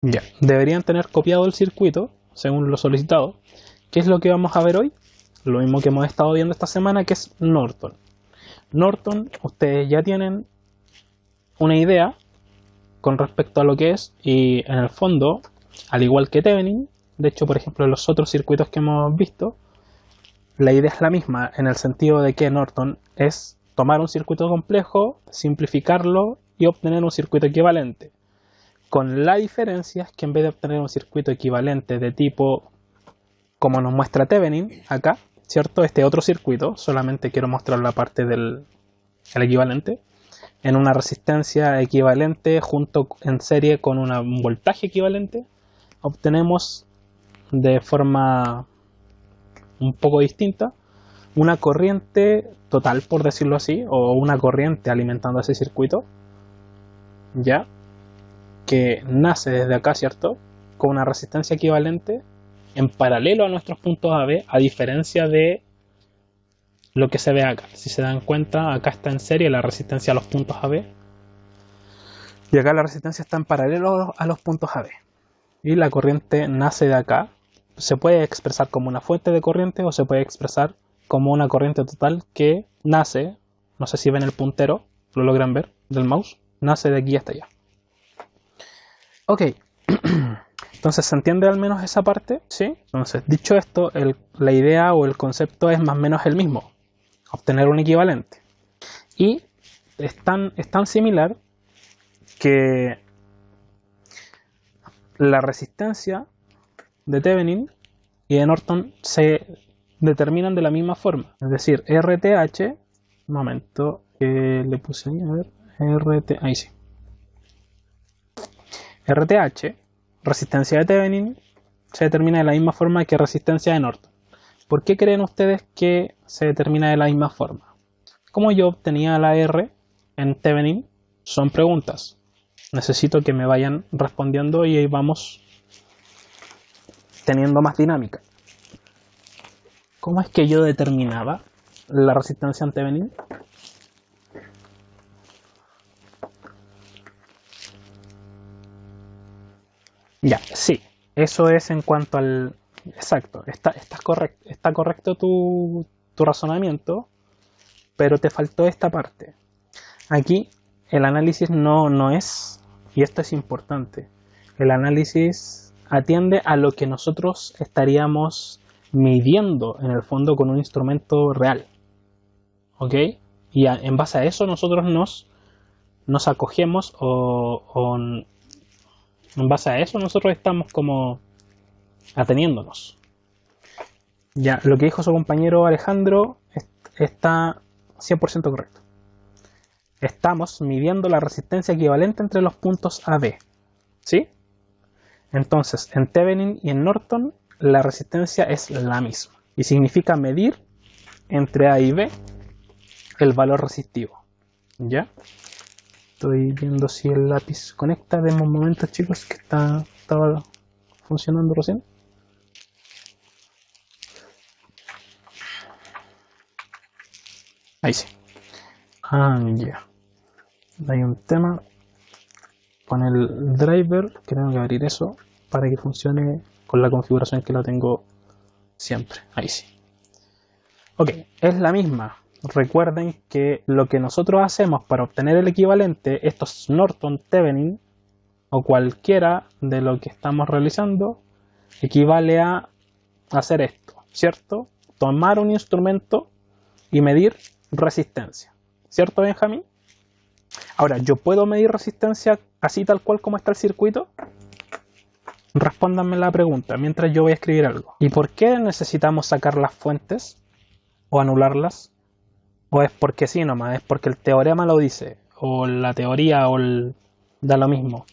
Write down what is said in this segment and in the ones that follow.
Ya, deberían tener copiado el circuito según lo solicitado. ¿Qué es lo que vamos a ver hoy? Lo mismo que hemos estado viendo esta semana, que es Norton. Norton, ustedes ya tienen una idea con respecto a lo que es, y en el fondo, al igual que Thevenin, de hecho, por ejemplo, en los otros circuitos que hemos visto, la idea es la misma en el sentido de que Norton es tomar un circuito complejo, simplificarlo y obtener un circuito equivalente. Con la diferencia es que en vez de obtener un circuito equivalente de tipo como nos muestra Thevenin acá, ¿cierto? Este otro circuito, solamente quiero mostrar la parte del el equivalente, en una resistencia equivalente junto en serie con un voltaje equivalente, obtenemos de forma un poco distinta una corriente total, por decirlo así, o una corriente alimentando ese circuito, ya que nace desde acá, ¿cierto? Con una resistencia equivalente en paralelo a nuestros puntos AB, a diferencia de lo que se ve acá. Si se dan cuenta, acá está en serie la resistencia a los puntos AB y acá la resistencia está en paralelo a los puntos AB. Y la corriente nace de acá. Se puede expresar como una fuente de corriente o se puede expresar como una corriente total que nace, no sé si ven el puntero, lo logran ver, del mouse, nace de aquí hasta allá. Ok, entonces se entiende al menos esa parte, ¿sí? Entonces, dicho esto, la idea o el concepto es más o menos el mismo, obtener un equivalente. Y es tan similar que la resistencia de Thevenin y de Norton se determinan de la misma forma. Es decir, RTH, un momento, que le puse ahí, a ver, ahí sí. RTH, resistencia de Thevenin, se determina de la misma forma que resistencia de Norton. ¿Por qué creen ustedes que se determina de la misma forma? ¿Cómo yo obtenía la R en Thevenin? Son preguntas. Necesito que me vayan respondiendo y ahí vamos teniendo más dinámica. ¿Cómo es que yo determinaba la resistencia en Thevenin? Ya, sí, eso es en cuanto al... Exacto, está correcto tu razonamiento, pero te faltó esta parte. Aquí el análisis no es, y esto es importante, el análisis atiende a lo que nosotros estaríamos midiendo en el fondo con un instrumento real. ¿Ok? Y en base a eso nosotros nos acogemos o en base a eso nosotros estamos como ateniéndonos. Ya, lo que dijo su compañero Alejandro está 100% correcto. Estamos midiendo la resistencia equivalente entre los puntos AB. ¿Sí? Entonces, en Thevenin y en Norton, la resistencia es la misma. Y significa medir entre A y B el valor resistivo. ¿Ya? Estoy viendo si el lápiz conecta. Demos un momento, chicos, que estaba funcionando recién. Ahí sí. Ya. Hay un tema con el driver que tengo que abrir eso para que funcione con la configuración que la tengo siempre. Ahí sí. Ok, es la misma. Recuerden que lo que nosotros hacemos para obtener el equivalente, esto es Norton, Thevenin o cualquiera de lo que estamos realizando, equivale a hacer esto, ¿cierto? Tomar un instrumento y medir resistencia, ¿cierto, Benjamín? Ahora, ¿yo puedo medir resistencia así tal cual como está el circuito? Respóndanme la pregunta mientras yo voy a escribir algo. ¿Y por qué necesitamos sacar las fuentes o anularlas? ¿O es porque sí nomás? ¿Es porque el teorema lo dice? ¿O la teoría da lo mismo?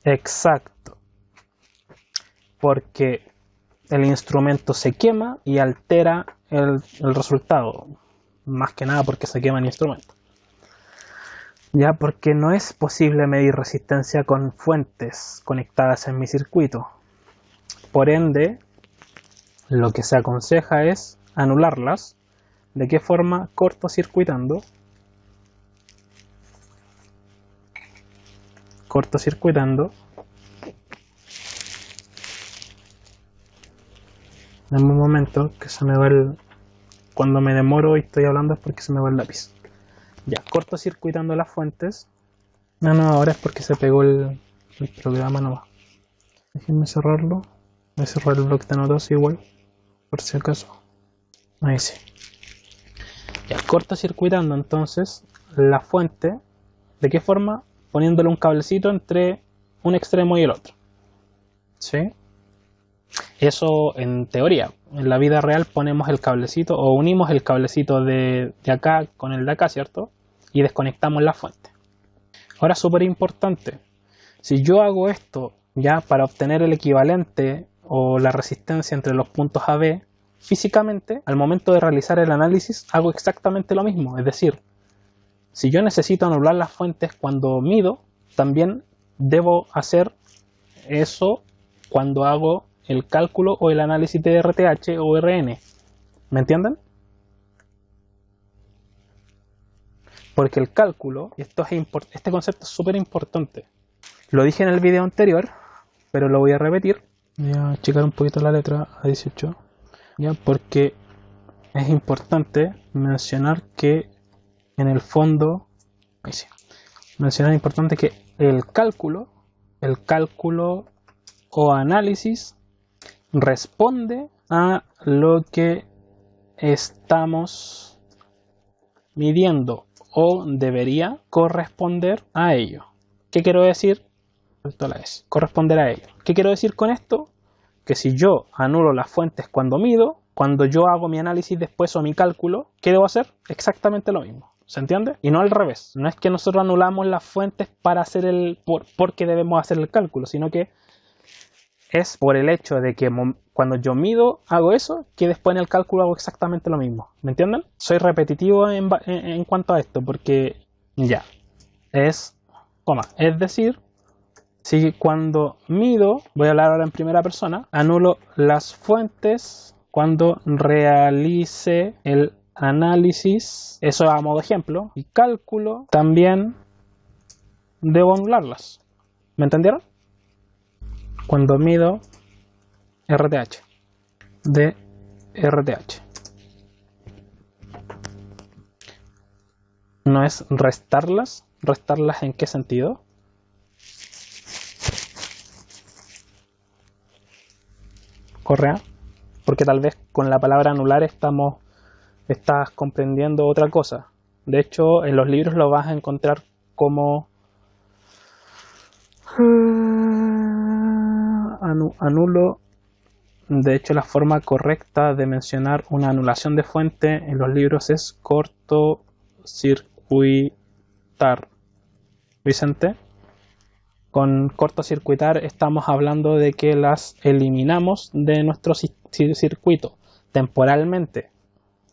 Exacto. Porque el instrumento se quema y altera el resultado. Más que nada porque se quema el instrumento. Ya, porque no es posible medir resistencia con fuentes conectadas en mi circuito. Por ende, lo que se aconseja es anularlas. ¿De qué forma? cortocircuitando. En un momento que se me va el... Cuando me demoro y estoy hablando es porque se me va el lápiz. Ya, cortocircuitando las fuentes. No, ahora es porque se pegó el programa nomás. Déjenme cerrarlo. Voy a cerrar el bloque de notas igual, por si acaso. Ahí sí. Ya, cortocircuitando entonces la fuente. ¿De qué forma? Poniéndole un cablecito entre un extremo y el otro. ¿Sí? Eso en teoría. En la vida real ponemos el cablecito o unimos el cablecito de acá con el de acá, ¿cierto? Y desconectamos la fuente. Ahora, súper importante. Si yo hago esto ya para obtener el equivalente o la resistencia entre los puntos AB, físicamente, al momento de realizar el análisis, hago exactamente lo mismo. Es decir, si yo necesito anular las fuentes cuando mido, también debo hacer eso cuando hago el cálculo o el análisis de RTH o RN. ¿Me entienden? Porque el cálculo, y este concepto es súper importante. Lo dije en el video anterior, pero lo voy a repetir. Voy a checar un poquito la letra a 18. ¿Ya? Porque es importante mencionar que en el fondo, ahí sí, mencionar importante que el cálculo o análisis responde a lo que estamos midiendo o debería corresponder a ello. ¿Qué quiero decir? Corresponder a ello. ¿Qué quiero decir con esto? Que si yo anulo las fuentes cuando mido, cuando yo hago mi análisis después o mi cálculo, ¿qué debo hacer? Exactamente lo mismo. ¿Se entiende? Y no al revés. No es que nosotros anulamos las fuentes para hacer porque debemos hacer el cálculo, sino que es por el hecho de que cuando yo mido hago eso, que después en el cálculo hago exactamente lo mismo. ¿Me entienden? Soy repetitivo en cuanto a esto, porque ya, es decir, si cuando mido, voy a hablar ahora en primera persona, anulo las fuentes cuando realice el análisis, eso a modo ejemplo, y cálculo, también debo anularlas. ¿Me entendieron? Cuando mido RTH de RTH. No es restarlas. ¿Restarlas en qué sentido? Correa. Porque tal vez con la palabra anular estás comprendiendo otra cosa. De hecho, en los libros lo vas a encontrar como anulo. De hecho, la forma correcta de mencionar una anulación de fuente en los libros es cortocircuitar. Vicente, con cortocircuitar estamos hablando de que las eliminamos de nuestro circuito temporalmente.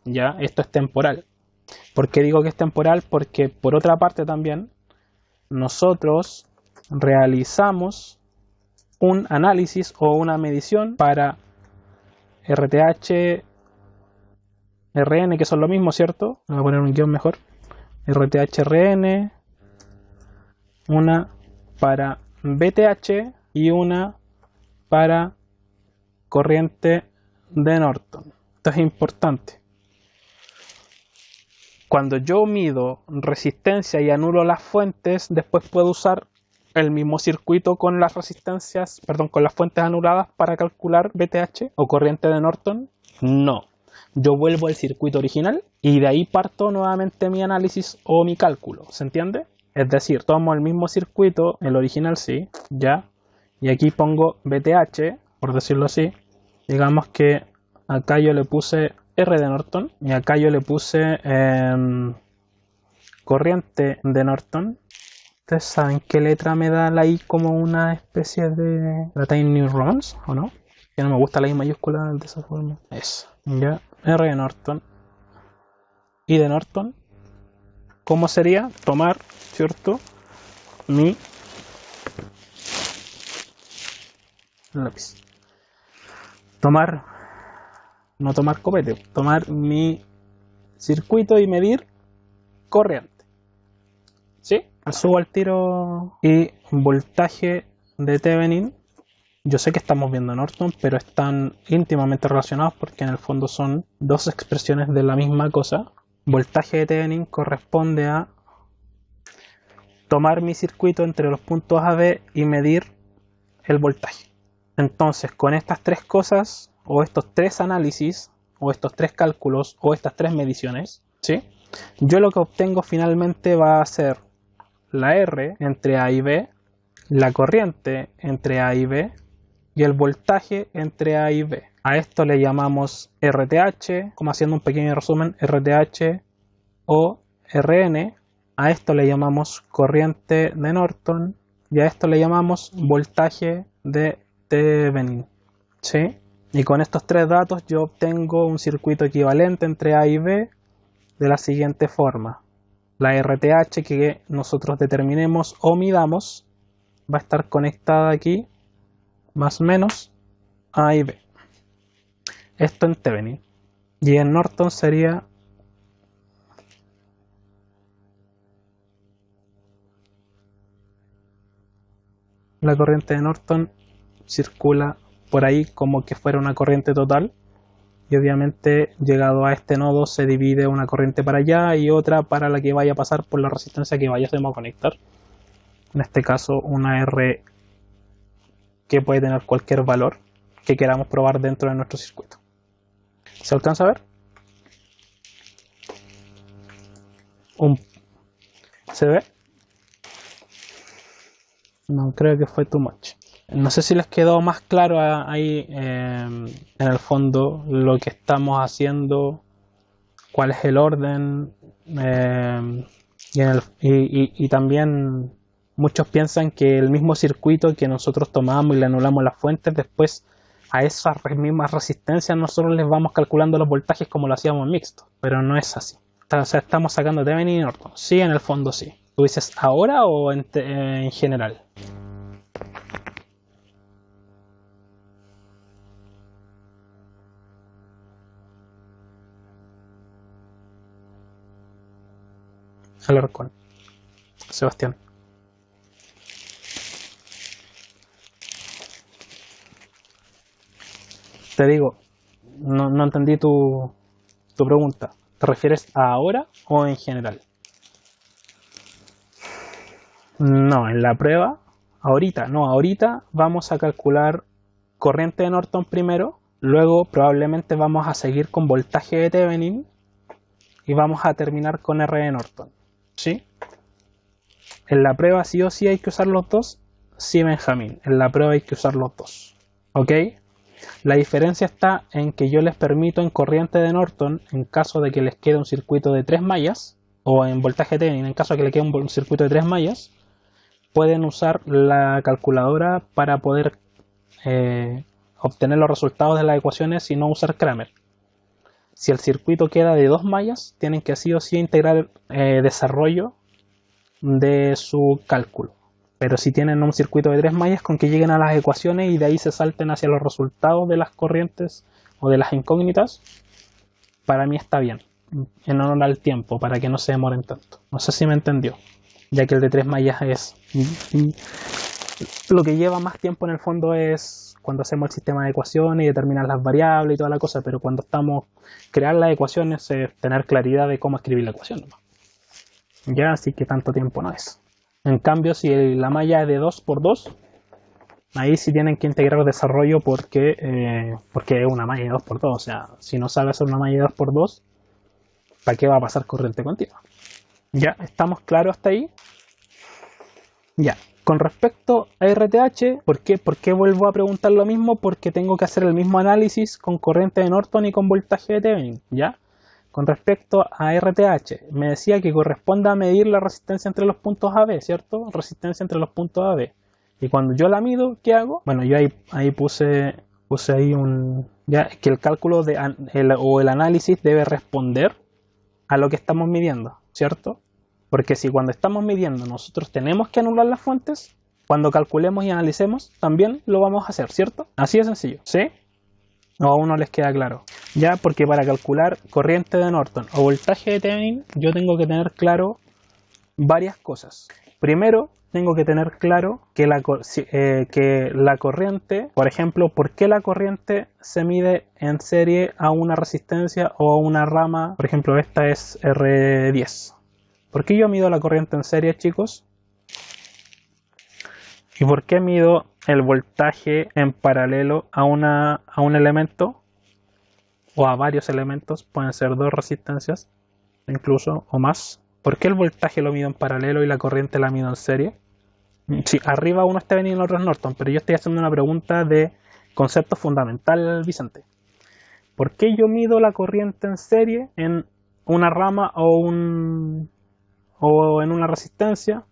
Ya, esto es temporal. ¿Por qué digo que es temporal? Porque por otra parte también nosotros realizamos un análisis o una medición para RTH, RN, que son lo mismo, ¿cierto? Voy a poner un guión mejor. RTH, RN, una para BTH y una para corriente de Norton. Esto es importante. Cuando yo mido resistencia y anulo las fuentes, después puedo usar el mismo circuito con las resistencias, con las fuentes anuladas para calcular BTH o corriente de Norton. No. Yo vuelvo al circuito original y de ahí parto nuevamente mi análisis o mi cálculo. ¿Se entiende? Es decir, tomo el mismo circuito, el original sí, ya, y aquí pongo BTH, por decirlo así. Digamos que acá yo le puse R de Norton y acá yo le puse corriente de Norton. ¿Ustedes saben qué letra me da la I como una especie de Tiny Neurons o no? Que no me gusta la I mayúscula de esa forma. Eso, ya, R de Norton. I de Norton. ¿Cómo sería? Tomar, ¿cierto? Mi lápiz. No tomar copete, tomar mi circuito y medir corriente. ¿Sí? Subo al tiro y voltaje de Thevenin. Yo sé que estamos viendo Norton, pero están íntimamente relacionados porque en el fondo son dos expresiones de la misma cosa. Voltaje de Thevenin corresponde a tomar mi circuito entre los puntos AB y medir el voltaje. Entonces, con estas tres cosas, o estos tres análisis, o estos tres cálculos, o estas tres mediciones, ¿sí? Yo lo que obtengo finalmente va a ser la R entre A y B, la corriente entre A y B, y el voltaje entre A y B. A esto le llamamos RTH, como haciendo un pequeño resumen, RTH o RN. A esto le llamamos corriente de Norton y a esto le llamamos voltaje de Thevenin. ¿Sí? Y con estos tres datos yo obtengo un circuito equivalente entre A y B de la siguiente forma. La RTH que nosotros determinemos o midamos va a estar conectada aquí más o menos A y B. Esto en Thevenin. Y en Norton sería la corriente de Norton circula por ahí como que fuera una corriente total. Y obviamente llegado a este nodo se divide una corriente para allá y otra para la que vaya a pasar por la resistencia que vayamos a conectar. En este caso una R que puede tener cualquier valor que queramos probar dentro de nuestro circuito. ¿Se alcanza a ver? ¿Se ve? No, creo que fue too much. No sé si les quedó más claro ahí en el fondo lo que estamos haciendo, cuál es el orden, y también muchos piensan que el mismo circuito que nosotros tomamos y le anulamos las fuentes, después a esas mismas resistencias nosotros les vamos calculando los voltajes como lo hacíamos mixto, pero no es así. O sea, estamos sacando Thevenin y Norton. Sí, en el fondo sí. ¿Tú dices ahora o en general? Alarcón. Sebastián. Te digo, no entendí tu pregunta. ¿Te refieres a ahora o en general? No, en la prueba, ahorita vamos a calcular corriente de Norton primero, luego probablemente vamos a seguir con voltaje de Thevenin y vamos a terminar con R de Norton. ¿Sí? En la prueba sí o sí hay que usar los dos. Sí, Benjamín, en la prueba hay que usar los dos. ¿Ok? La diferencia está en que yo les permito en corriente de Norton, en caso de que les quede un circuito de 3 mallas, o en voltaje Thevenin, en caso de que le quede un circuito de 3 mallas, pueden usar la calculadora para poder obtener los resultados de las ecuaciones y no usar Kramer. Si el circuito queda de 2 mallas, tienen que sí o sí integrar desarrollo de su cálculo. Pero si tienen un circuito de 3 mallas, con que lleguen a las ecuaciones y de ahí se salten hacia los resultados de las corrientes o de las incógnitas, para mí está bien, en honor al tiempo, para que no se demoren tanto. No sé si me entendió, ya que el de 3 mallas es lo que lleva más tiempo en el fondo es cuando hacemos el sistema de ecuaciones y determinar las variables y toda la cosa, pero cuando estamos crear las ecuaciones es tener claridad de cómo escribir la ecuación, ¿no? Ya, así que tanto tiempo no es. En cambio, si la malla es de 2×2, ahí sí tienen que integrar desarrollo porque es una malla de 2×2. O sea, si no sabe hacer una malla de 2×2, ¿para qué va a pasar corriente continua? Ya, ¿estamos claros hasta ahí? Ya. Con respecto a RTH, ¿por qué vuelvo a preguntar lo mismo? Porque tengo que hacer el mismo análisis con corriente de Norton y con voltaje de Thevenin, ¿ya? Con respecto a RTH, me decía que corresponde a medir la resistencia entre los puntos AB, ¿cierto? Resistencia entre los puntos AB. Y cuando yo la mido, ¿qué hago? Bueno, yo ahí puse ahí ya, que el cálculo o el análisis debe responder a lo que estamos midiendo, ¿cierto? Porque si cuando estamos midiendo nosotros tenemos que anular las fuentes, cuando calculemos y analicemos también lo vamos a hacer, ¿cierto? Así de sencillo, ¿sí? ¿O aún no les queda claro? Ya, porque para calcular corriente de Norton o voltaje de Thevenin yo tengo que tener claro varias cosas. Primero, tengo que tener claro que la corriente, por ejemplo, ¿por qué la corriente se mide en serie a una resistencia o a una rama? Por ejemplo, esta es R10. ¿Por qué yo mido la corriente en serie, chicos? ¿Y por qué mido el voltaje en paralelo a un elemento o a varios elementos? Pueden ser dos resistencias, incluso, o más. ¿Por qué el voltaje lo mido en paralelo y la corriente la mido en serie? Sí, arriba uno es Thevenin y el otro es Norton, pero yo estoy haciendo una pregunta de concepto fundamental, Vicente. ¿Por qué yo mido la corriente en serie en una rama o en una resistencia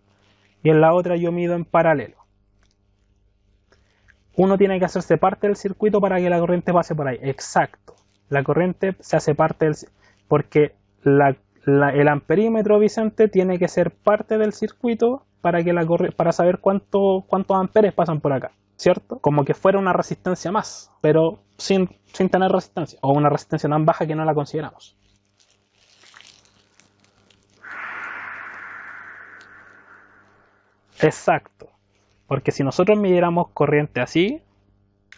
y en la otra yo mido en paralelo? Uno tiene que hacerse parte del circuito para que la corriente pase por ahí. Exacto. La corriente se hace parte del... porque el amperímetro, Vicente, tiene que ser parte del circuito para saber cuántos amperes pasan por acá, ¿cierto? Como que fuera una resistencia más, pero sin tener resistencia, o una resistencia tan baja que no la consideramos. Exacto. Porque si nosotros midiéramos corriente así,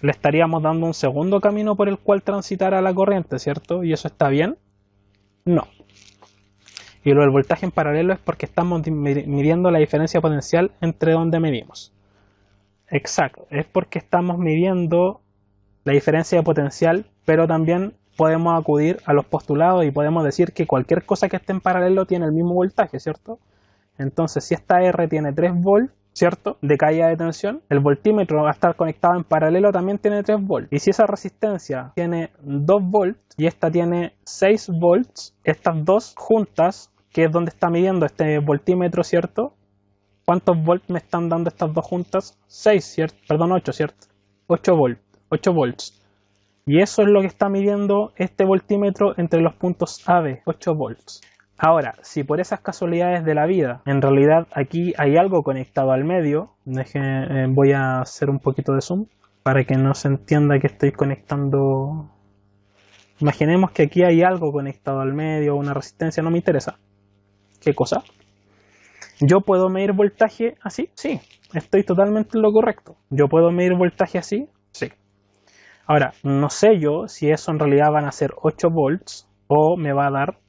le estaríamos dando un segundo camino por el cual transitar a la corriente, ¿cierto? ¿Y eso está bien? No. Y lo del voltaje en paralelo es porque estamos midiendo la diferencia potencial entre donde medimos. Exacto, es porque estamos midiendo la diferencia de potencial, pero también podemos acudir a los postulados y podemos decir que cualquier cosa que esté en paralelo tiene el mismo voltaje, ¿cierto? Entonces, si esta R tiene 3 volts, ¿cierto?, de caída de tensión, el voltímetro va a estar conectado en paralelo también tiene 3 volts. Y si esa resistencia tiene 2 volts y esta tiene 6 volts, estas dos juntas, que es donde está midiendo este voltímetro, ¿cierto? ¿Cuántos volts me están dando estas dos juntas? 6, ¿cierto? Perdón, 8, ¿cierto? 8 volts. 8 volts. Y eso es lo que está midiendo este voltímetro entre los puntos AB, 8 volts. Ahora, si por esas casualidades de la vida, en realidad aquí hay algo conectado al medio, voy a hacer un poquito de zoom para que no se entienda que estoy conectando. Imaginemos que aquí hay algo conectado al medio, una resistencia, no me interesa. ¿Qué cosa? ¿Yo puedo medir voltaje así? Sí, estoy totalmente en lo correcto. ¿Yo puedo medir voltaje así? Sí. Ahora, no sé yo si eso en realidad van a ser 8 volts o me va a dar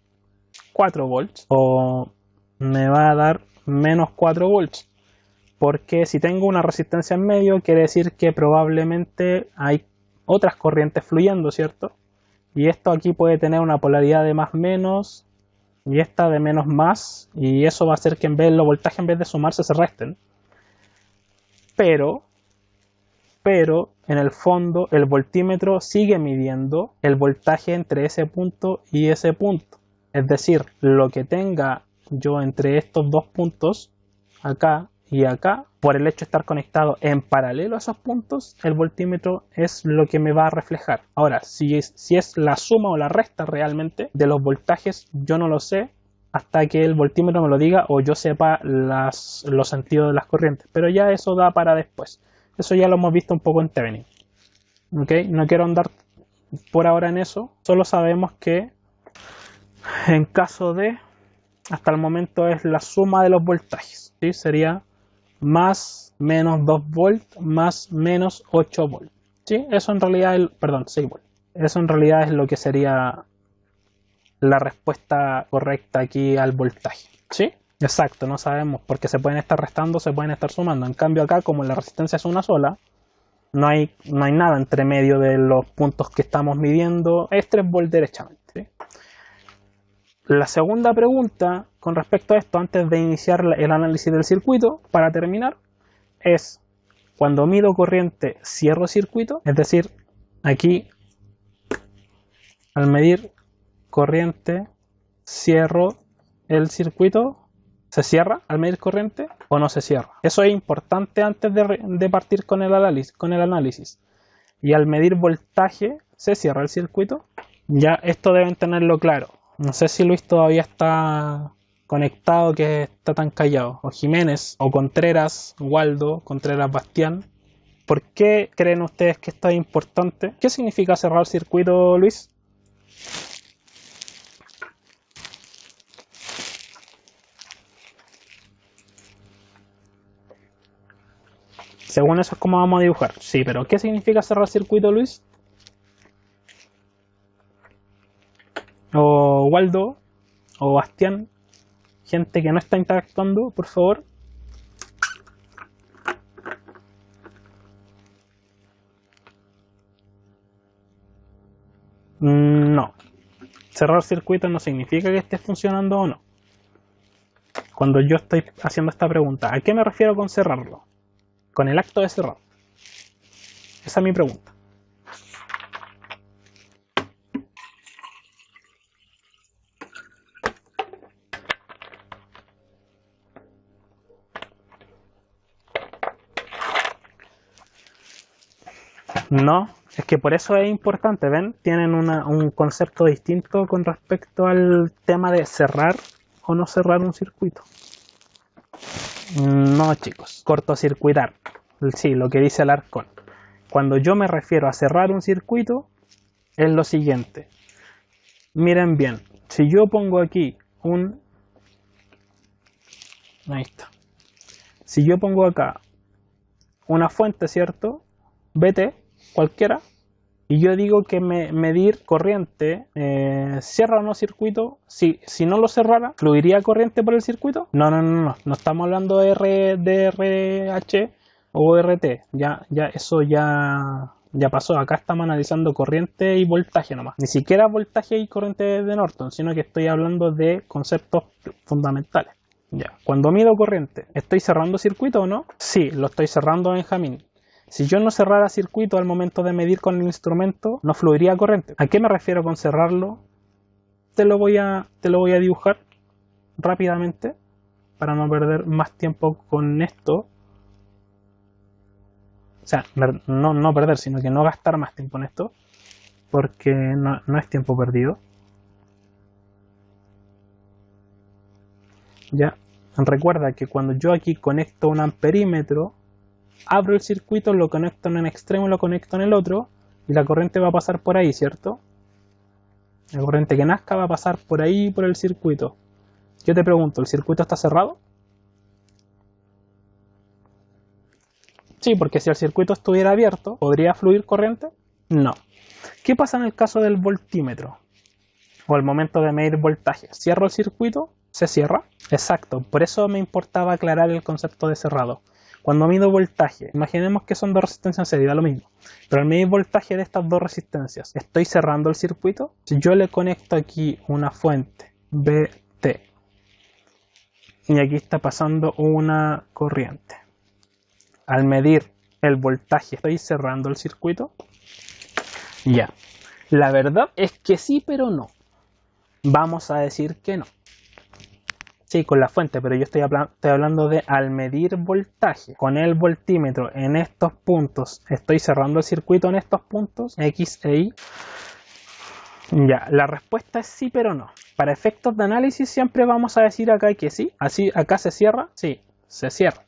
4 volts o me va a dar menos 4 volts. Porque si tengo una resistencia en medio, quiere decir que probablemente hay otras corrientes fluyendo, ¿cierto? Y esto aquí puede tener una polaridad de más menos y esta de menos más, y eso va a hacer que los voltajes en vez de sumarse se resten. Pero en el fondo el voltímetro sigue midiendo el voltaje entre ese punto y ese punto. Es decir, lo que tenga yo entre estos dos puntos, acá y acá, por el hecho de estar conectado en paralelo a esos puntos, el voltímetro es lo que me va a reflejar. Ahora, si es la suma o la resta realmente de los voltajes, yo no lo sé hasta que el voltímetro me lo diga o yo sepa los sentidos de las corrientes. Pero ya eso da para después. Eso ya lo hemos visto un poco en Thevenin. ¿Okay? No quiero andar por ahora en eso. Solo sabemos que en caso de, hasta el momento es la suma de los voltajes. ¿Sí? Sería más menos 2 volts más menos 8 volts. ¿Sí? Eso en realidad es, perdón, 6 volts. Eso en realidad es lo que sería la respuesta correcta aquí al voltaje. ¿Sí? Exacto, no sabemos porque se pueden estar restando, se pueden estar sumando. En cambio acá, como la resistencia es una sola, no hay nada entre medio de los puntos que estamos midiendo. Es 3 volts derechamente. ¿Sí? La segunda pregunta con respecto a esto, antes de iniciar el análisis del circuito, para terminar, es cuando mido corriente, cierro circuito, es decir, aquí al medir corriente, cierro el circuito. ¿Se cierra al medir corriente o no se cierra? Eso es importante antes de partir con el análisis. Y al medir voltaje, ¿se cierra el circuito? Ya esto deben tenerlo claro. No sé si Luis todavía está conectado, que está tan callado. O Jiménez, o Contreras, Waldo, Contreras Bastián. ¿Por qué creen ustedes que esto es importante? ¿Qué significa cerrar el circuito, Luis? Según eso es como vamos a dibujar. Sí, pero ¿qué significa cerrar circuito, Luis? O Waldo, o Bastián, gente que no está interactuando, por favor. No. Cerrar circuito no significa que esté funcionando o no. Cuando yo estoy haciendo esta pregunta, ¿a qué me refiero con cerrarlo? Con el acto de cerrar. Esa es mi pregunta. No, es que por eso es importante, ¿ven? Tienen un concepto distinto con respecto al tema de cerrar o no cerrar un circuito. No, chicos, cortocircuitar. Sí, lo que dice Alarcón. Cuando yo me refiero a cerrar un circuito, es lo siguiente. Miren bien, si yo pongo aquí un... Ahí está. Si yo pongo acá una fuente, ¿cierto? BT, cualquiera, y yo digo que medir corriente, ¿cierra o no circuito? Si no lo cerrara, ¿fluiría corriente por el circuito? No estamos hablando de RH o RT, ya pasó. Acá estamos analizando corriente y voltaje nomás, ni siquiera voltaje y corriente de Norton, sino que estoy hablando de conceptos fundamentales. Ya, cuando mido corriente, ¿estoy cerrando circuito o no? Sí, lo estoy cerrando, Benjamín. Si yo no cerrara circuito al momento de medir con el instrumento, no fluiría corriente. ¿A qué me refiero con cerrarlo? Te lo voy a dibujar rápidamente para no perder más tiempo con esto. O sea, no perder, sino que no gastar más tiempo en esto, porque no es tiempo perdido. Ya, recuerda que cuando yo aquí conecto un amperímetro, abro el circuito, lo conecto en un extremo y lo conecto en el otro, y la corriente va a pasar por ahí, ¿cierto? La corriente que nazca va a pasar por ahí, por el circuito. Yo te pregunto, ¿el circuito está cerrado? Sí, porque si el circuito estuviera abierto, ¿podría fluir corriente? No. ¿Qué pasa en el caso del voltímetro? O al momento de medir voltaje. ¿Cierro el circuito? ¿Se cierra? Exacto, por eso me importaba aclarar el concepto de cerrado. Cuando mido voltaje, imaginemos que son dos resistencias en serie, da lo mismo. Pero al medir voltaje de estas dos resistencias, ¿estoy cerrando el circuito? Si yo le conecto aquí una fuente BT y aquí está pasando una corriente, al medir el voltaje, ¿estoy cerrando el circuito? Ya. La verdad es que sí, pero no. Vamos a decir que no. Sí, con la fuente, pero yo estoy hablando de al medir voltaje con el voltímetro en estos puntos, ¿estoy cerrando el circuito en estos puntos? X e Y. Ya, la respuesta es sí, pero no. Para efectos de análisis siempre vamos a decir acá que sí. Así, acá se cierra. Sí, se cierra.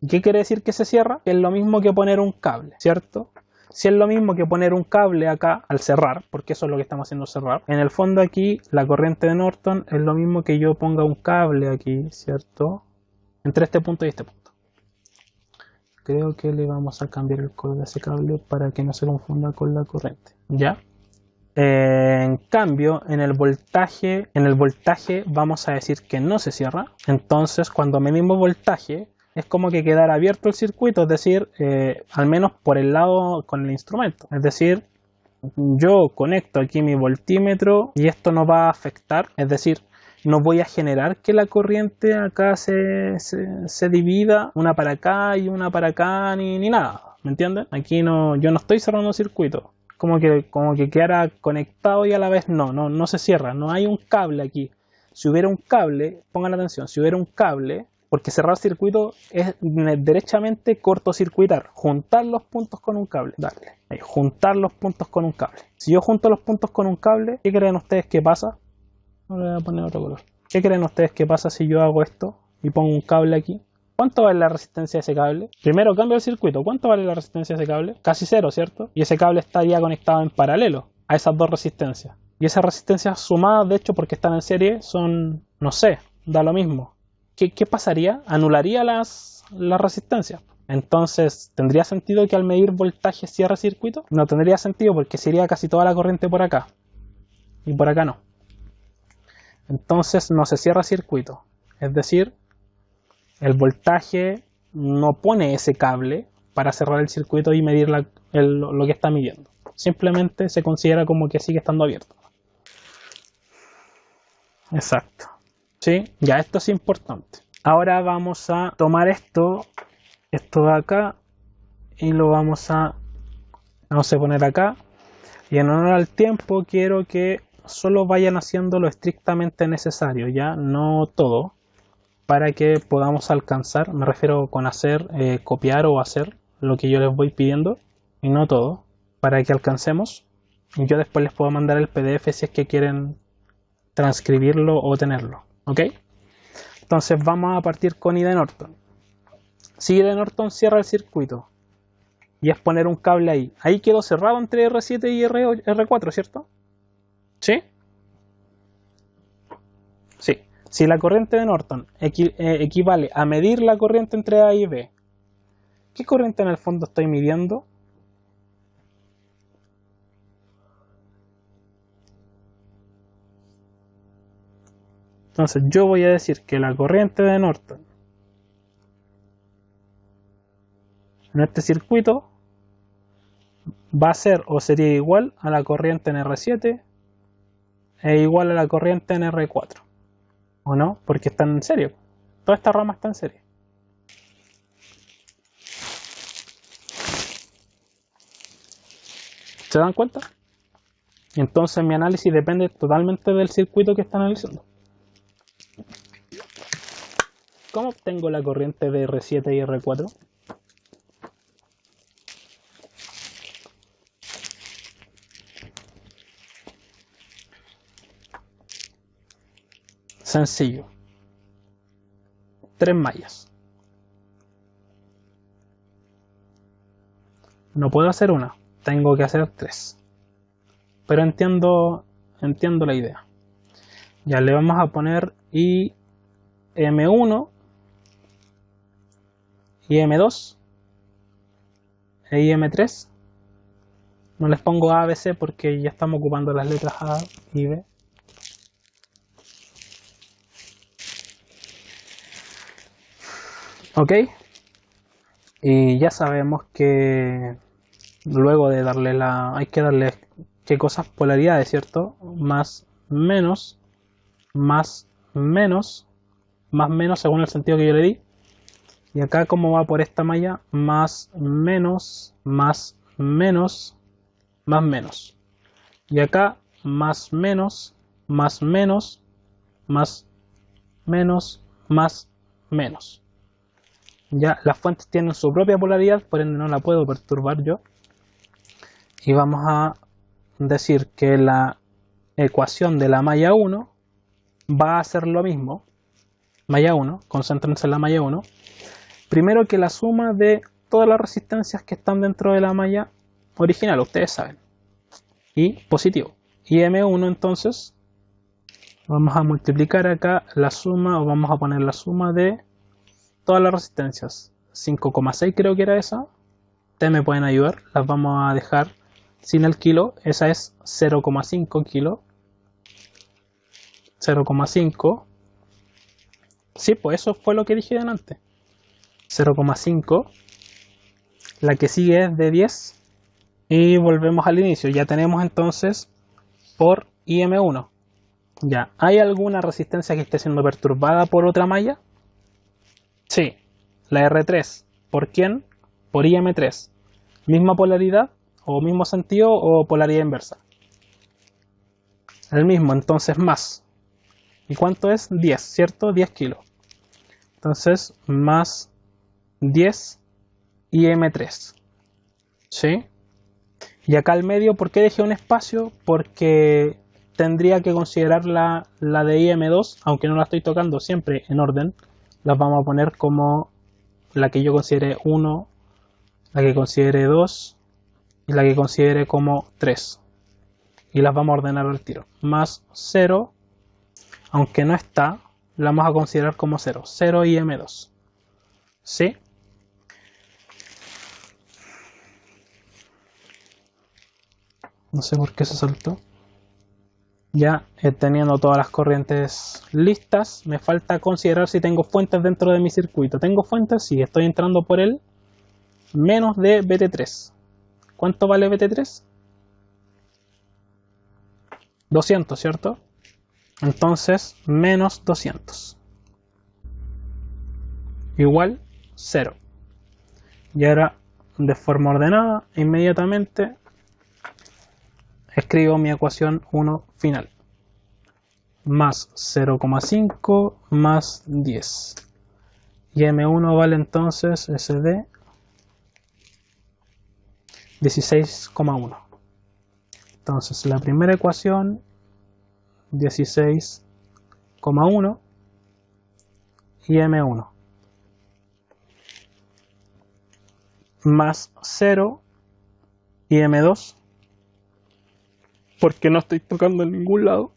¿Qué quiere decir que se cierra? Que es lo mismo que poner un cable, ¿cierto? Si es lo mismo que poner un cable acá al cerrar, porque eso es lo que estamos haciendo, cerrar. En el fondo aquí, la corriente de Norton es lo mismo que yo ponga un cable aquí, ¿cierto? Entre este punto y este punto. Creo que le vamos a cambiar el color de ese cable para que no se confunda con la corriente. ¿Ya? En cambio, en el voltaje vamos a decir que no se cierra. Entonces, cuando medimos voltaje, es como que quedara abierto el circuito, es decir, al menos por el lado con el instrumento. Es decir, yo conecto aquí mi voltímetro y esto no va a afectar, es decir, no voy a generar que la corriente acá se divida, una para acá y una para acá, ni nada, ¿me entienden? Aquí yo no estoy cerrando circuito, como que quedara conectado y a la vez no se cierra, no hay un cable aquí. Si hubiera un cable, pongan atención, si hubiera un cable, porque cerrar circuito es derechamente cortocircuitar, juntar los puntos con un cable. Dale, ahí, juntar los puntos con un cable. Si yo junto los puntos con un cable, ¿qué creen ustedes que pasa? Ahora voy a poner otro color. ¿Qué creen ustedes que pasa si yo hago esto y pongo un cable aquí? ¿Cuánto vale la resistencia de ese cable? Primero cambio el circuito. ¿Cuánto vale la resistencia de ese cable? Casi cero, ¿cierto? Y ese cable estaría conectado en paralelo a esas dos resistencias. Y esas resistencias sumadas, de hecho, porque están en serie, son, no sé, da lo mismo. ¿Qué pasaría? Anularía las resistencias. Entonces, ¿tendría sentido que al medir voltaje cierre circuito? No tendría sentido porque sería casi toda la corriente por acá. Y por acá no. Entonces no se cierra circuito. Es decir, el voltaje no pone ese cable para cerrar el circuito y medir lo que está midiendo. Simplemente se considera como que sigue estando abierto. Exacto. ¿Sí? Ya esto es importante. Ahora vamos a tomar esto de acá y lo vamos a poner acá. Y en honor al tiempo quiero que solo vayan haciendo lo estrictamente necesario, ya no todo, para que podamos alcanzar, me refiero con hacer, copiar o hacer lo que yo les voy pidiendo, y no todo, para que alcancemos. Y yo después les puedo mandar el PDF si es que quieren transcribirlo o tenerlo, ¿ok? Entonces vamos a partir con I de Norton. Si I de Norton cierra el circuito, y es poner un cable ahí. Ahí quedó cerrado entre R7 y R4, ¿cierto? ¿Sí? Sí. Si la corriente de Norton equivale a medir la corriente entre A y B, ¿qué corriente en el fondo estoy midiendo? Entonces yo voy a decir que la corriente de Norton en este circuito va a ser o sería igual a la corriente en R7 e igual a la corriente en R4. ¿O no? Porque están en serie. Toda esta rama está en serie. ¿Se dan cuenta? Entonces mi análisis depende totalmente del circuito que está analizando. ¿Cómo obtengo la corriente de R7 y R4? Sencillo. 3 mallas. No puedo hacer una, tengo que hacer 3. Pero entiendo la idea. Ya le vamos a poner IM1, IM2 e IM3. No les pongo A, B, C porque ya estamos ocupando las letras A y B. Ok. Y ya sabemos que luego de darle hay que darle qué cosas, polaridades, ¿cierto? Más, menos, más, menos, más, menos según el sentido que yo le di. Y acá como va por esta malla, más, menos, más, menos, más, menos. Y acá más, menos, más, menos, más, menos, más, menos. Ya las fuentes tienen su propia polaridad, por ende no la puedo perturbar yo. Y vamos a decir que la ecuación de la malla 1 va a ser lo mismo. Malla 1, concéntrense en la malla 1. Primero que la suma de todas las resistencias que están dentro de la malla original, ustedes saben. Y positivo. Y M1 entonces, vamos a multiplicar acá la suma, o vamos a poner la suma de todas las resistencias. 5,6 creo que era esa. Ustedes me pueden ayudar, las vamos a dejar sin el kilo. Esa es 0,5 kilo. 0,5. Sí, pues eso fue lo que dije antes. 0,5. La que sigue es de 10. Y volvemos al inicio. Ya tenemos entonces por IM1. Ya, ¿hay alguna resistencia que esté siendo perturbada por otra malla? Sí, la R3. ¿Por quién? Por IM3. ¿Misma polaridad o mismo sentido o polaridad inversa? El mismo, entonces más. ¿Y cuánto es? 10, ¿cierto? 10 kilos. Entonces, más 10 IM3. ¿Sí? Y acá al medio, ¿por qué dejé un espacio? Porque tendría que considerar la de IM2, aunque no la estoy tocando siempre en orden. Las vamos a poner como la que yo considere 1, la que considere 2 y la que considere como 3. Y las vamos a ordenar al tiro. Más 0, aunque no está, la vamos a considerar como 0. 0 y M2. ¿Sí? No sé por qué se saltó. Ya teniendo todas las corrientes listas, me falta considerar si tengo fuentes dentro de mi circuito. ¿Tengo fuentes? Sí, estoy entrando por el menos de BT3. ¿Cuánto vale BT3? 200, ¿cierto? Entonces, menos 200. Igual 0. Y ahora, de forma ordenada, inmediatamente escribo mi ecuación 1 final. Más 0,5 más 10. Y M1 vale entonces SD 16,1. Entonces la primera ecuación 16,1 y M1 más 0 y M2, porque no estoy tocando en ningún lado,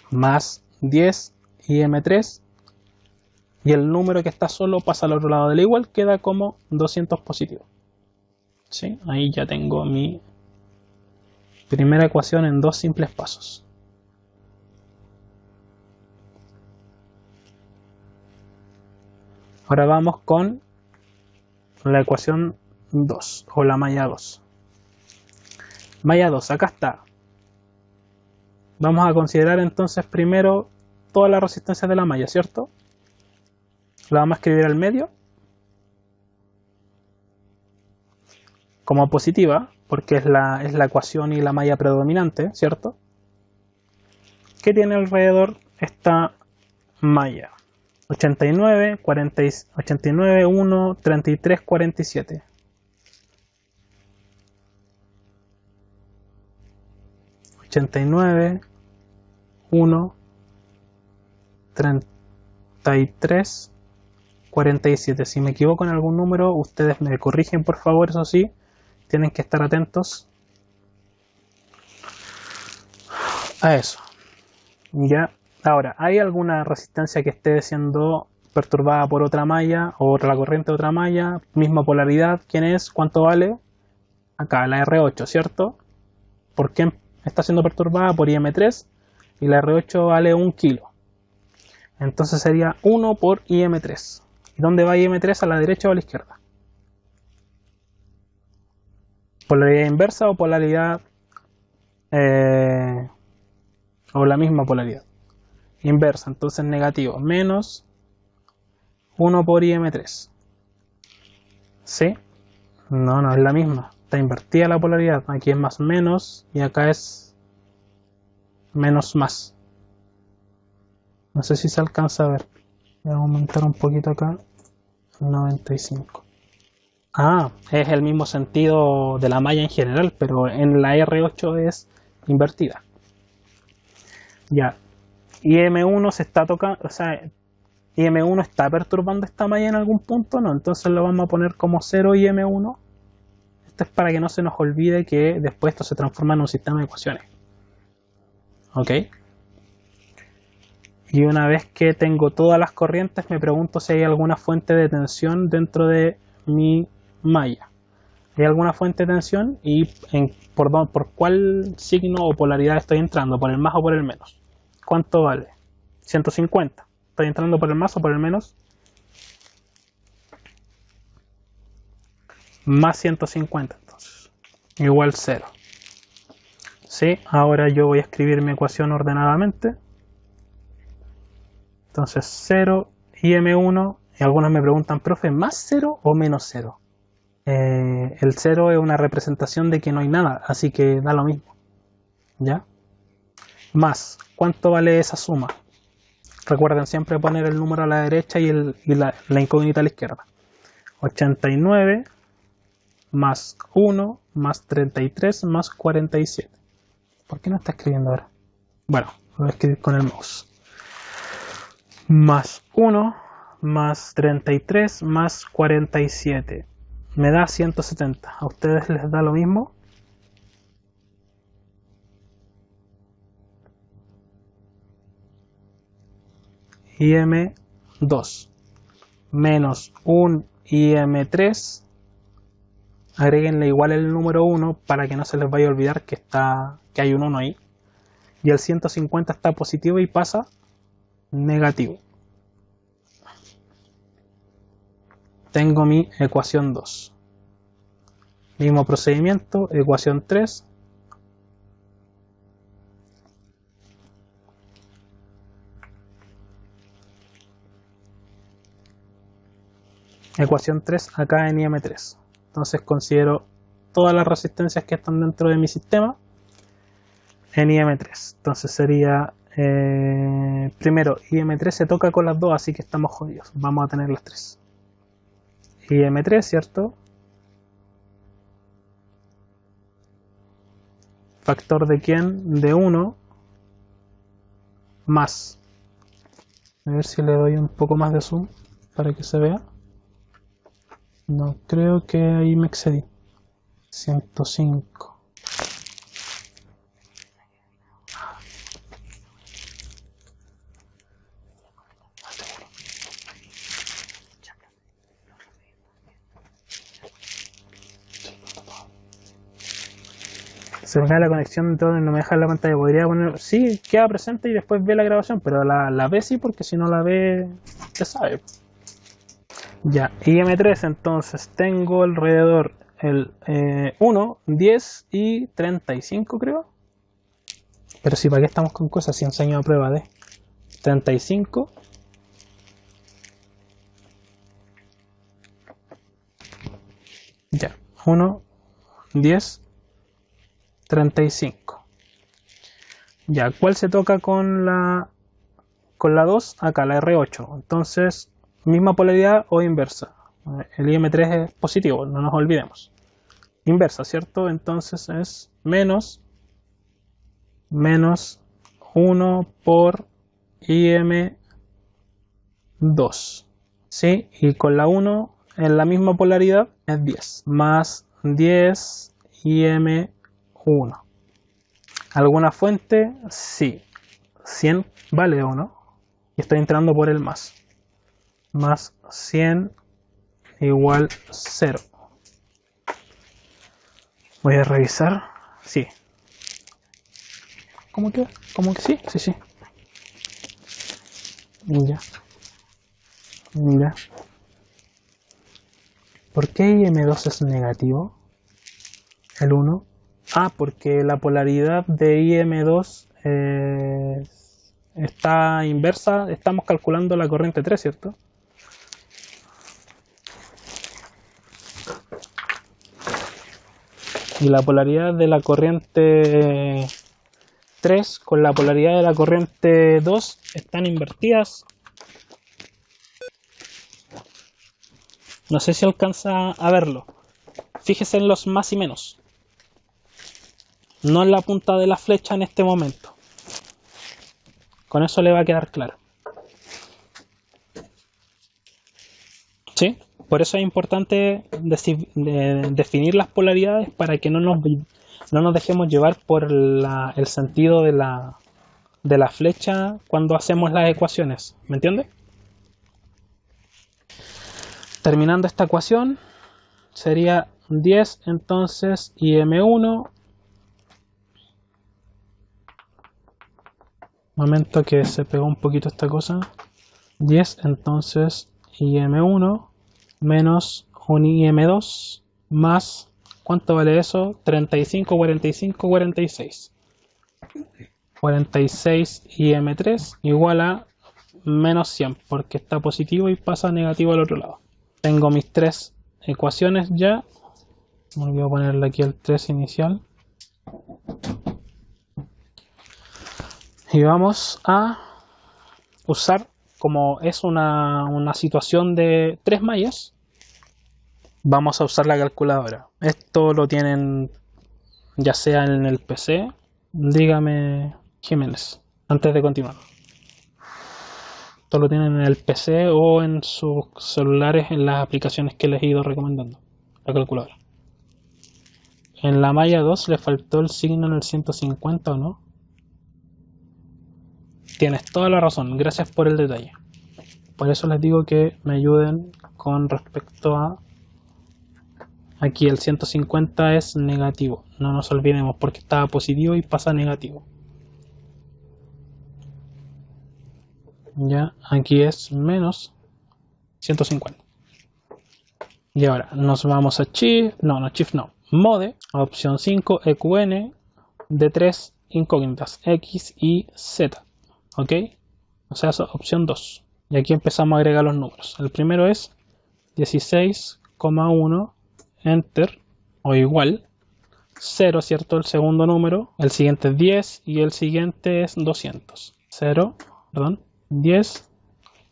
más 10 y M3, y el número que está solo pasa al otro lado del igual, queda como 200 positivo. ¿Sí? Ahí ya tengo mi primera ecuación en dos simples pasos. Ahora vamos con la ecuación 2 o la malla 2. Malla 2, acá está. Vamos a considerar entonces primero toda la resistencia de la malla, ¿cierto? La vamos a escribir al medio como positiva, porque es la ecuación y la malla predominante, ¿cierto? ¿Qué tiene alrededor esta malla? 89, 40, 89, 1, 33, 47. 89, 1, 33, 47. Si me equivoco en algún número, ustedes me corrigen por favor, eso sí. Tienen que estar atentos a eso. Ya. Ahora, ¿hay alguna resistencia que esté siendo perturbada por otra malla o la corriente de otra malla? Misma polaridad. ¿Quién es? ¿Cuánto vale? Acá, la R8, ¿cierto? ¿Por qué está siendo perturbada? Por IM3 y la R8 vale 1 kilo. Entonces sería 1 por IM3. ¿Y dónde va IM3? ¿A la derecha o a la izquierda? ¿Polaridad inversa o polaridad o la misma polaridad? Inversa, entonces negativo, menos 1 por IM3. ¿Sí? No, no es la misma. Está invertida la polaridad. Aquí es más menos y acá es menos más. No sé si se alcanza a ver. Voy a aumentar un poquito acá. 95. Ah, es el mismo sentido de la malla en general, pero en la R8 es invertida. Ya. Y M1 se está tocando, o sea, y M1 está perturbando esta malla en algún punto, no, entonces lo vamos a poner como 0 y M1. Esto es para que no se nos olvide que después esto se transforma en un sistema de ecuaciones. ¿Ok? Y una vez que tengo todas las corrientes, me pregunto si hay alguna fuente de tensión dentro de mi malla. ¿Hay alguna fuente de tensión? Y por cuál signo o polaridad estoy entrando, por el más o por el menos. ¿Cuánto vale? 150. ¿Estoy entrando por el más o por el menos? Más 150 entonces. Igual 0. ¿Sí? Ahora yo voy a escribir mi ecuación ordenadamente. Entonces 0 y M1. Y algunos me preguntan, profe, ¿más 0 o menos 0? El 0 es una representación de que no hay nada, así que da lo mismo. ¿Ya? Más, ¿cuánto vale esa suma? Recuerden siempre poner el número a la derecha y la incógnita a la izquierda. 89 más 1 más 33 más 47. ¿Por qué no está escribiendo ahora? Bueno, voy a escribir con el mouse. Más 1 más 33 más 47. Me da 170. ¿A ustedes les da lo mismo? IM2 menos un IM3 agréguenle igual el número 1 para que no se les vaya a olvidar que hay un 1 ahí. Y el 150 está positivo y pasa negativo. Tengo mi ecuación 2. Mismo procedimiento, ecuación 3. Ecuación 3 acá en IM3. Entonces considero todas las resistencias que están dentro de mi sistema en IM3. Entonces sería, primero, IM3 se toca con las dos, así que estamos jodidos. Vamos a tener las 3. IM3, ¿cierto? Factor de quién? De 1 más. A ver si le doy un poco más de zoom para que se vea. No, creo que ahí me excedí. 105. Se me cae la conexión, entonces no me deja la pantalla. Podría poner, sí, queda presente y después ve la grabación, pero la ve sí, porque si no la ve, ya sabe. Ya, IM3, entonces tengo alrededor el 1, 10 y 35, creo. Pero sí, ¿para qué estamos con cosas si enseño a prueba de 35? Ya, 1, 10, 35. Ya, ¿cuál se toca con la 2? Acá, la R8. Entonces, misma polaridad o inversa. El IM3 es positivo, no nos olvidemos. Inversa, ¿cierto? Entonces es menos 1 por IM2. ¿Sí? Y con la 1 en la misma polaridad es 10. Más 10 IM1. ¿Alguna fuente? Sí. 100 vale o no. Y estoy entrando por el más. Más 100 igual 0. Voy a revisar. Sí. ¿Cómo que? ¿Cómo que sí? Sí, sí. Ya. Ya. ¿Por qué IM2 es negativo? El 1. Ah, porque la polaridad de IM2 está inversa. Estamos calculando la corriente 3, ¿cierto? Y la polaridad de la corriente 3 con la polaridad de la corriente 2 están invertidas. No sé si alcanza a verlo. Fíjese en los más y menos. No en la punta de la flecha en este momento. Con eso le va a quedar claro. ¿Sí? Por eso es importante definir las polaridades para que no nos dejemos llevar por el sentido de la flecha cuando hacemos las ecuaciones. ¿Me entiende? Terminando esta ecuación, sería 10 entonces IM1. Momento que se pegó un poquito esta cosa. 10 entonces IM1 menos un IM2 más, ¿cuánto vale eso? 35, 45, 46. 46 IM3 igual a menos 100 porque está positivo y pasa negativo al otro lado. Tengo mis tres ecuaciones ya. Voy a ponerle aquí el 3 inicial. Y vamos a usar, como es una situación de 3 mallas, vamos a usar la calculadora. Esto lo tienen ya sea en el PC. Dígame, Jiménez, antes de continuar. Esto lo tienen en el PC o en sus celulares en las aplicaciones que les he ido recomendando. La calculadora. En la malla 2 le faltó el signo en el 150, ¿o no? Tienes toda la razón, gracias por el detalle. Por eso les digo que me ayuden con respecto a Aquí el 150 es negativo, no nos olvidemos porque estaba positivo y pasa a negativo. Ya, aquí es menos 150. Y ahora nos vamos a Shift, no, Mode, opción 5, EQN, de 3 incógnitas, X y Z. ¿Ok? O sea, opción 2. Y aquí empezamos a agregar los números. El primero es 16,1, Enter, o igual, 0, ¿cierto? El segundo número. El siguiente es 10 y el siguiente es 200. 0, perdón, 10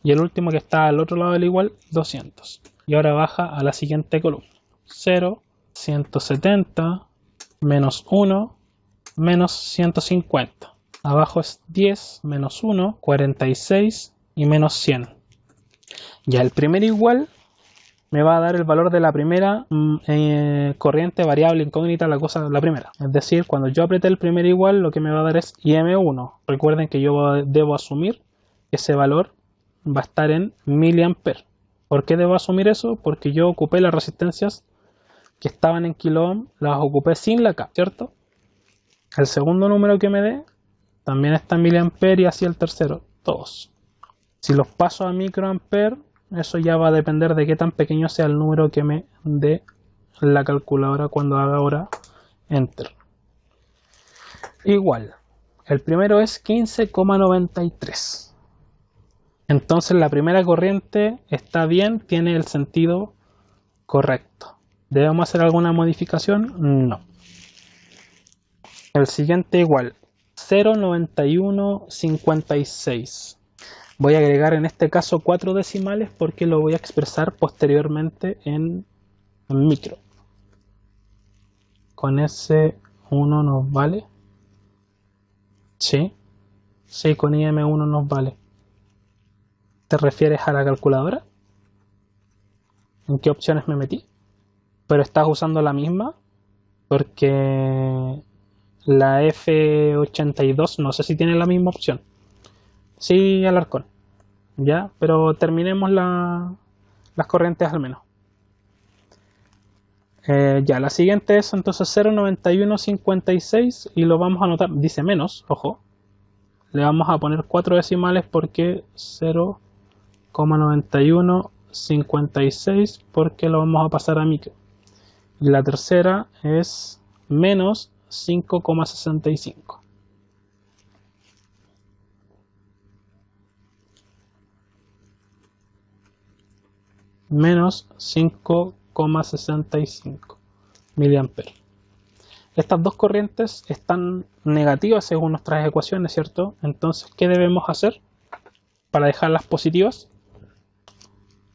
y el último que está al otro lado del igual, 200. Y ahora baja a la siguiente columna. 0, 170, menos 1, menos 150. Abajo es 10, menos 1, 46 y menos 100. Ya el primer igual me va a dar el valor de la primera corriente variable incógnita, la primera. Es decir, cuando yo apriete el primer igual, lo que me va a dar es IM1. Recuerden que yo debo asumir que ese valor va a estar en miliamperes. ¿Por qué debo asumir eso? Porque yo ocupé las resistencias que estaban en kiloohm, las ocupé sin la K, ¿cierto? El segundo número que me dé también está en miliamperes y así el tercero, todos. Si los paso a microamperes, eso ya va a depender de qué tan pequeño sea el número que me dé la calculadora cuando haga ahora Enter. Igual, el primero es 15,93. Entonces la primera corriente está bien, tiene el sentido correcto. ¿Debemos hacer alguna modificación? No. El siguiente igual, 0,9156. Voy a agregar en este caso 4 decimales porque lo voy a expresar posteriormente en micro. Con ese 1 nos vale. Sí, con IM1 nos vale. ¿Te refieres a la calculadora? ¿En qué opciones me metí? Pero estás usando la misma porque la F82 no sé si tiene la misma opción. Sí, Alarcón. Ya, pero terminemos las corrientes al menos. Ya, la siguiente es entonces 0,9156 y lo vamos a anotar, dice menos, ojo. Le vamos a poner 4 decimales porque 0,9156 porque lo vamos a pasar a micro. Y la tercera es menos 5,65. Menos 5,65 miliamperes. Estas dos corrientes están negativas según nuestras ecuaciones, ¿cierto? Entonces, ¿qué debemos hacer para dejarlas positivas?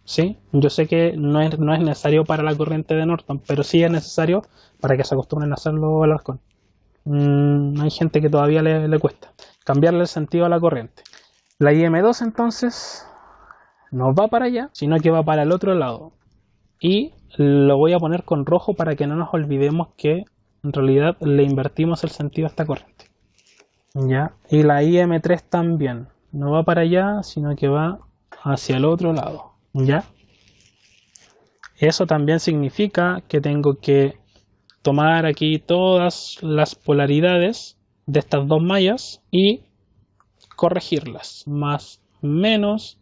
Sí, yo sé que no es necesario para la corriente de Norton, pero sí es necesario para que se acostumbren a hacerlo al Alarcón. Hay gente que todavía le cuesta cambiarle el sentido a la corriente. La IM2 entonces no va para allá, sino que va para el otro lado. Y lo voy a poner con rojo para que no nos olvidemos que en realidad le invertimos el sentido a esta corriente. ¿Ya? Y la IM3 también no va para allá, sino que va hacia el otro lado. ¿Ya? Eso también significa que tengo que tomar aquí todas las polaridades de estas dos mallas y corregirlas. Más, menos,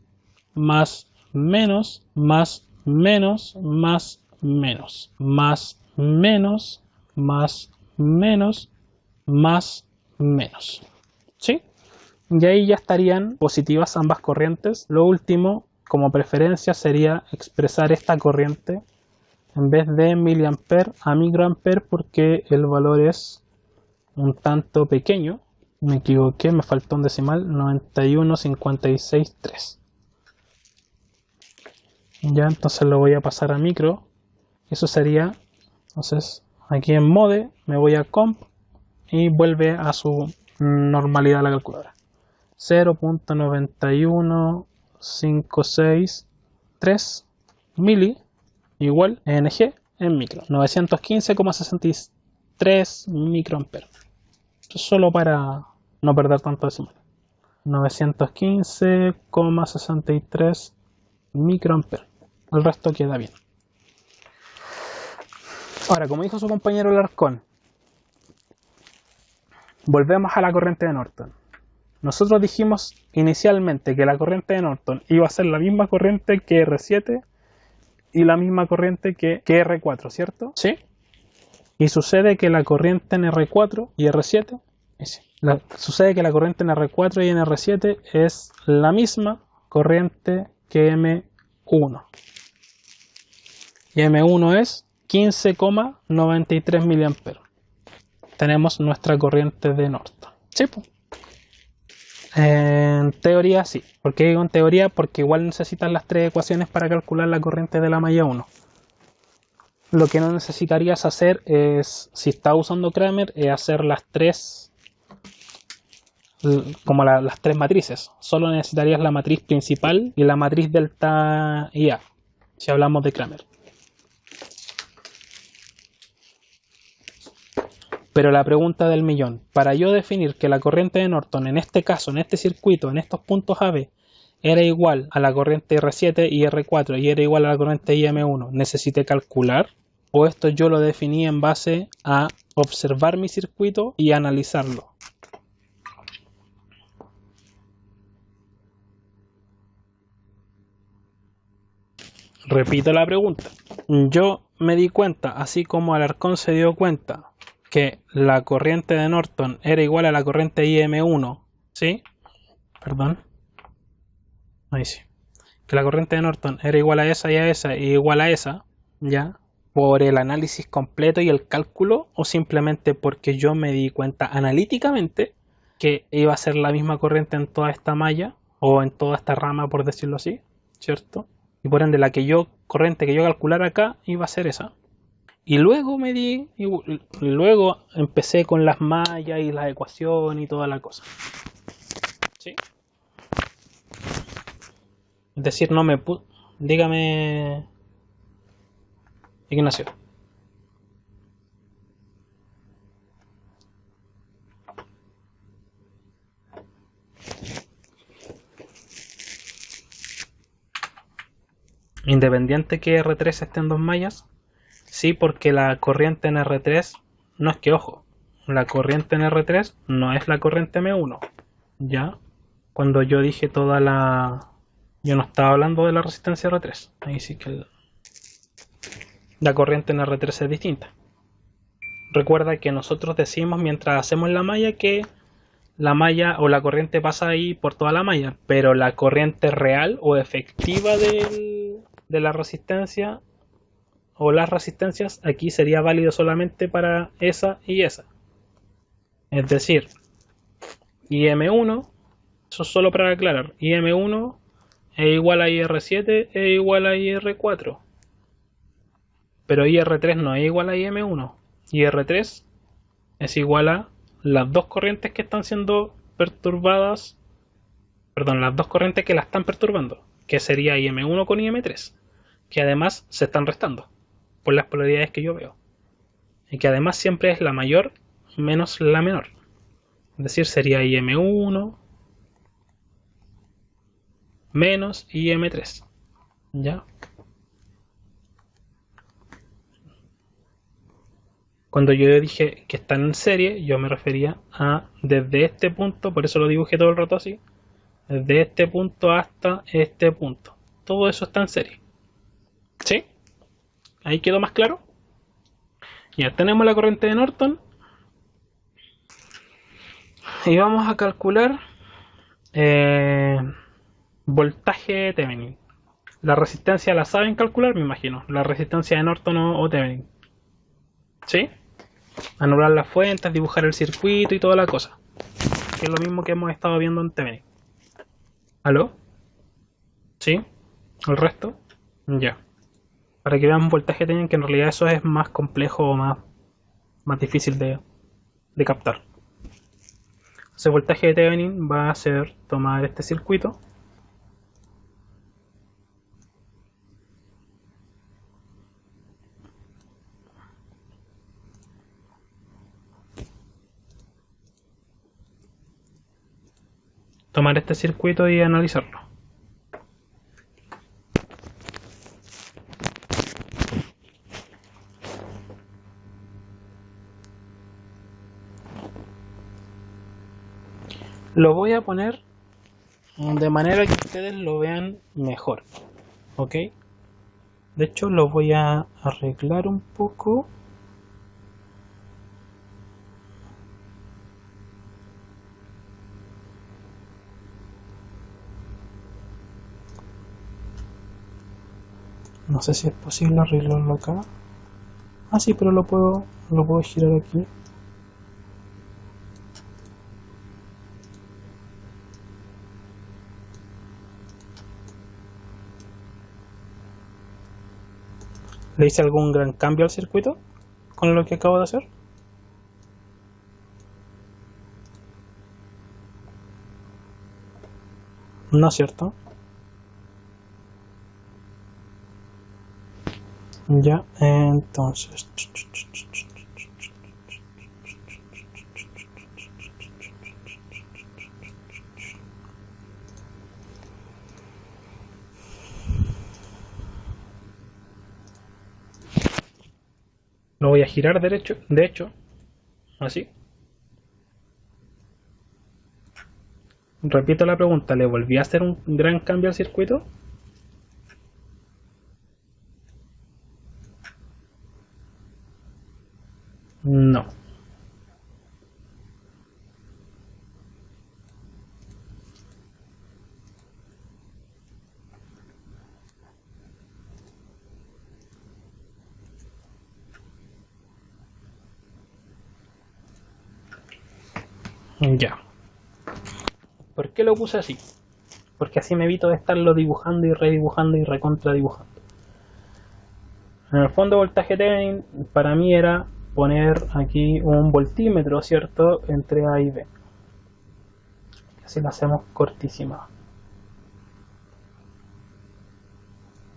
más, menos, más, menos, más, menos, más, menos, más, menos, más, menos. ¿Sí? Y ahí ya estarían positivas ambas corrientes. Lo último, como preferencia, sería expresar esta corriente en vez de miliamper a microamper porque el valor es un tanto pequeño. Me equivoqué, me faltó un decimal, 91,563. Ya, entonces lo voy a pasar a micro. Eso sería, entonces aquí en mode me voy a comp y vuelve a su normalidad la calculadora. 0,91563 mili igual ng en micro, 915,63 microamperes. Esto es solo para no perder tanto decimal. 915,63 microamperes. El resto queda bien. Ahora, como dijo su compañero Larcón, volvemos a la corriente de Norton. Nosotros dijimos inicialmente que la corriente de Norton iba a ser la misma corriente que R7 y la misma corriente que R4, ¿cierto? Sí. Y sucede que la corriente en R4 y R7, sucede que la corriente en R4 y en R7 es la misma corriente que M1. Y M1 es 15,93 mA. Tenemos nuestra corriente de Norton. Sí, pues. En teoría sí. ¿Por qué digo en teoría? Porque igual necesitas las tres ecuaciones para calcular la corriente de la malla 1. Lo que no necesitarías hacer es, si estás usando Kramer, es hacer las tres, como las tres matrices. Solo necesitarías la matriz principal y la matriz delta IA, si hablamos de Kramer. Pero la pregunta del millón, para yo definir que la corriente de Norton, en este caso, en este circuito, en estos puntos AB, era igual a la corriente R7 y R4 y era igual a la corriente IM1, ¿necesité calcular? ¿O esto yo lo definí en base a observar mi circuito y analizarlo? Repito la pregunta. Yo me di cuenta, así como Alarcón se dio cuenta, que la corriente de Norton era igual a la corriente IM1, ¿sí? Perdón. Ahí sí. Que la corriente de Norton era igual a esa y a esa y igual a esa, ¿ya? Por el análisis completo y el cálculo, o simplemente porque yo me di cuenta analíticamente que iba a ser la misma corriente en toda esta malla o en toda esta rama, por decirlo así, ¿cierto? Y por ende la corriente que yo calculara acá iba a ser esa. Y luego luego empecé con las mallas y las ecuaciones y toda la cosa. ¿Sí? Es decir, no me dígame, Ignacio. Independiente que R3 esté en dos mallas, sí, porque la corriente en R3, no es que, ojo, la corriente en R3 no es la corriente M1, ¿ya? Cuando yo dije yo no estaba hablando de la resistencia R3, ahí sí que la corriente en R3 es distinta. Recuerda que nosotros decimos mientras hacemos la malla que la malla o la corriente pasa ahí por toda la malla, pero la corriente real o efectiva de la resistencia o las resistencias aquí sería válido solamente para esa y esa. Es decir, IM1, eso es solo para aclarar, IM1 es igual a IR7 es igual a IR4, pero IR3 no es igual a IM1. IR3 es igual a las dos corrientes que están siendo perturbadas, perdón, las dos corrientes que la están perturbando, que sería IM1 con IM3, que además se están restando por las polaridades que yo veo, y que además siempre es la mayor menos la menor, es decir, sería IM1 menos IM3, ¿ya? Cuando yo dije que están en serie, yo me refería a desde este punto, por eso lo dibujé todo el rato así, desde este punto hasta este punto. Todo eso está en serie. ¿Sí? ¿Ahí quedó más claro? Ya tenemos la corriente de Norton. Y vamos a calcular voltaje Thevenin. La resistencia la saben calcular, me imagino. La resistencia de Norton o Thevenin. ¿Sí? Anular las fuentes, dibujar el circuito y toda la cosa. Que es lo mismo que hemos estado viendo en Thevenin. ¿Aló? ¿Sí? ¿El resto? Ya. Para que vean voltaje Thevenin, que en realidad eso es más complejo o más difícil de captar. Ese voltaje de Thevenin va a ser tomar este circuito y analizarlo. Lo voy a poner de manera que ustedes lo vean mejor, ¿ok? De hecho lo voy a arreglar un poco. No sé si es posible arreglarlo acá. Ah, sí, pero lo puedo girar aquí. ¿Le hice algún gran cambio al circuito con lo que acabo de hacer? No es cierto. Ya, entonces lo voy a girar derecho, de hecho, así. Repito la pregunta, ¿le volví a hacer un gran cambio al circuito? No. Ya. ¿Por qué lo puse así? Porque así me evito de estarlo dibujando y redibujando y recontra dibujando. En el fondo voltaje Thevenin para mí era poner aquí un voltímetro, ¿cierto? Entre A y B. Así lo hacemos cortísima.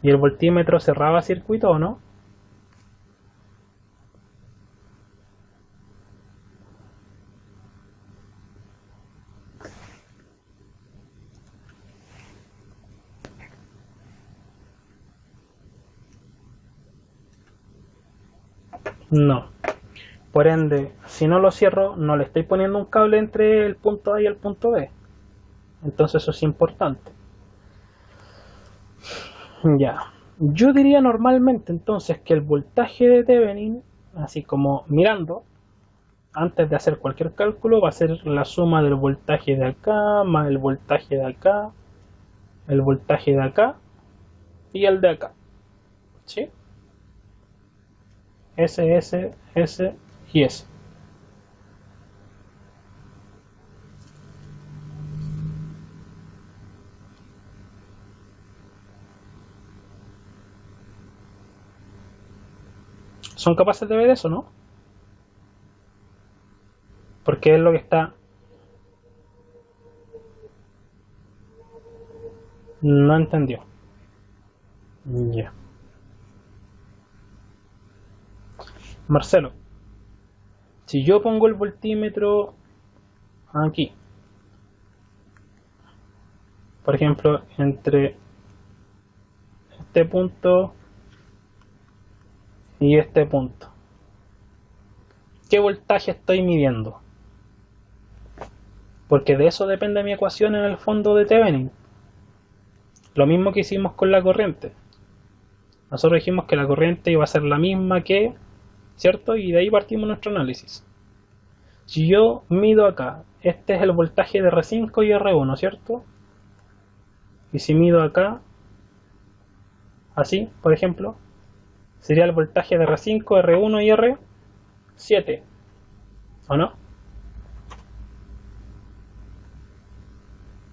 ¿Y el voltímetro cerraba circuito o no? No. Por ende, si no lo cierro, no le estoy poniendo un cable entre el punto A y el punto B. Entonces eso es importante. Ya. Yo diría normalmente entonces que el voltaje de Thevenin, así como mirando, antes de hacer cualquier cálculo, va a ser la suma del voltaje de acá, más el voltaje de acá, el voltaje de acá y el de acá. ¿Sí? S y S. ¿Son capaces de ver eso, no? Porque es lo que está... No entendió. Ya. Marcelo, si yo pongo el voltímetro aquí, por ejemplo, entre este punto y este punto, ¿qué voltaje estoy midiendo? Porque de eso depende mi ecuación en el fondo de Thevenin. Lo mismo que hicimos con la corriente. Nosotros dijimos que la corriente iba a ser la misma que, ¿cierto? Y de ahí partimos nuestro análisis. Si yo mido acá, este es el voltaje de R5 y R1, ¿cierto? Y si mido acá, así, por ejemplo, sería el voltaje de R5, R1 y R7, ¿o no?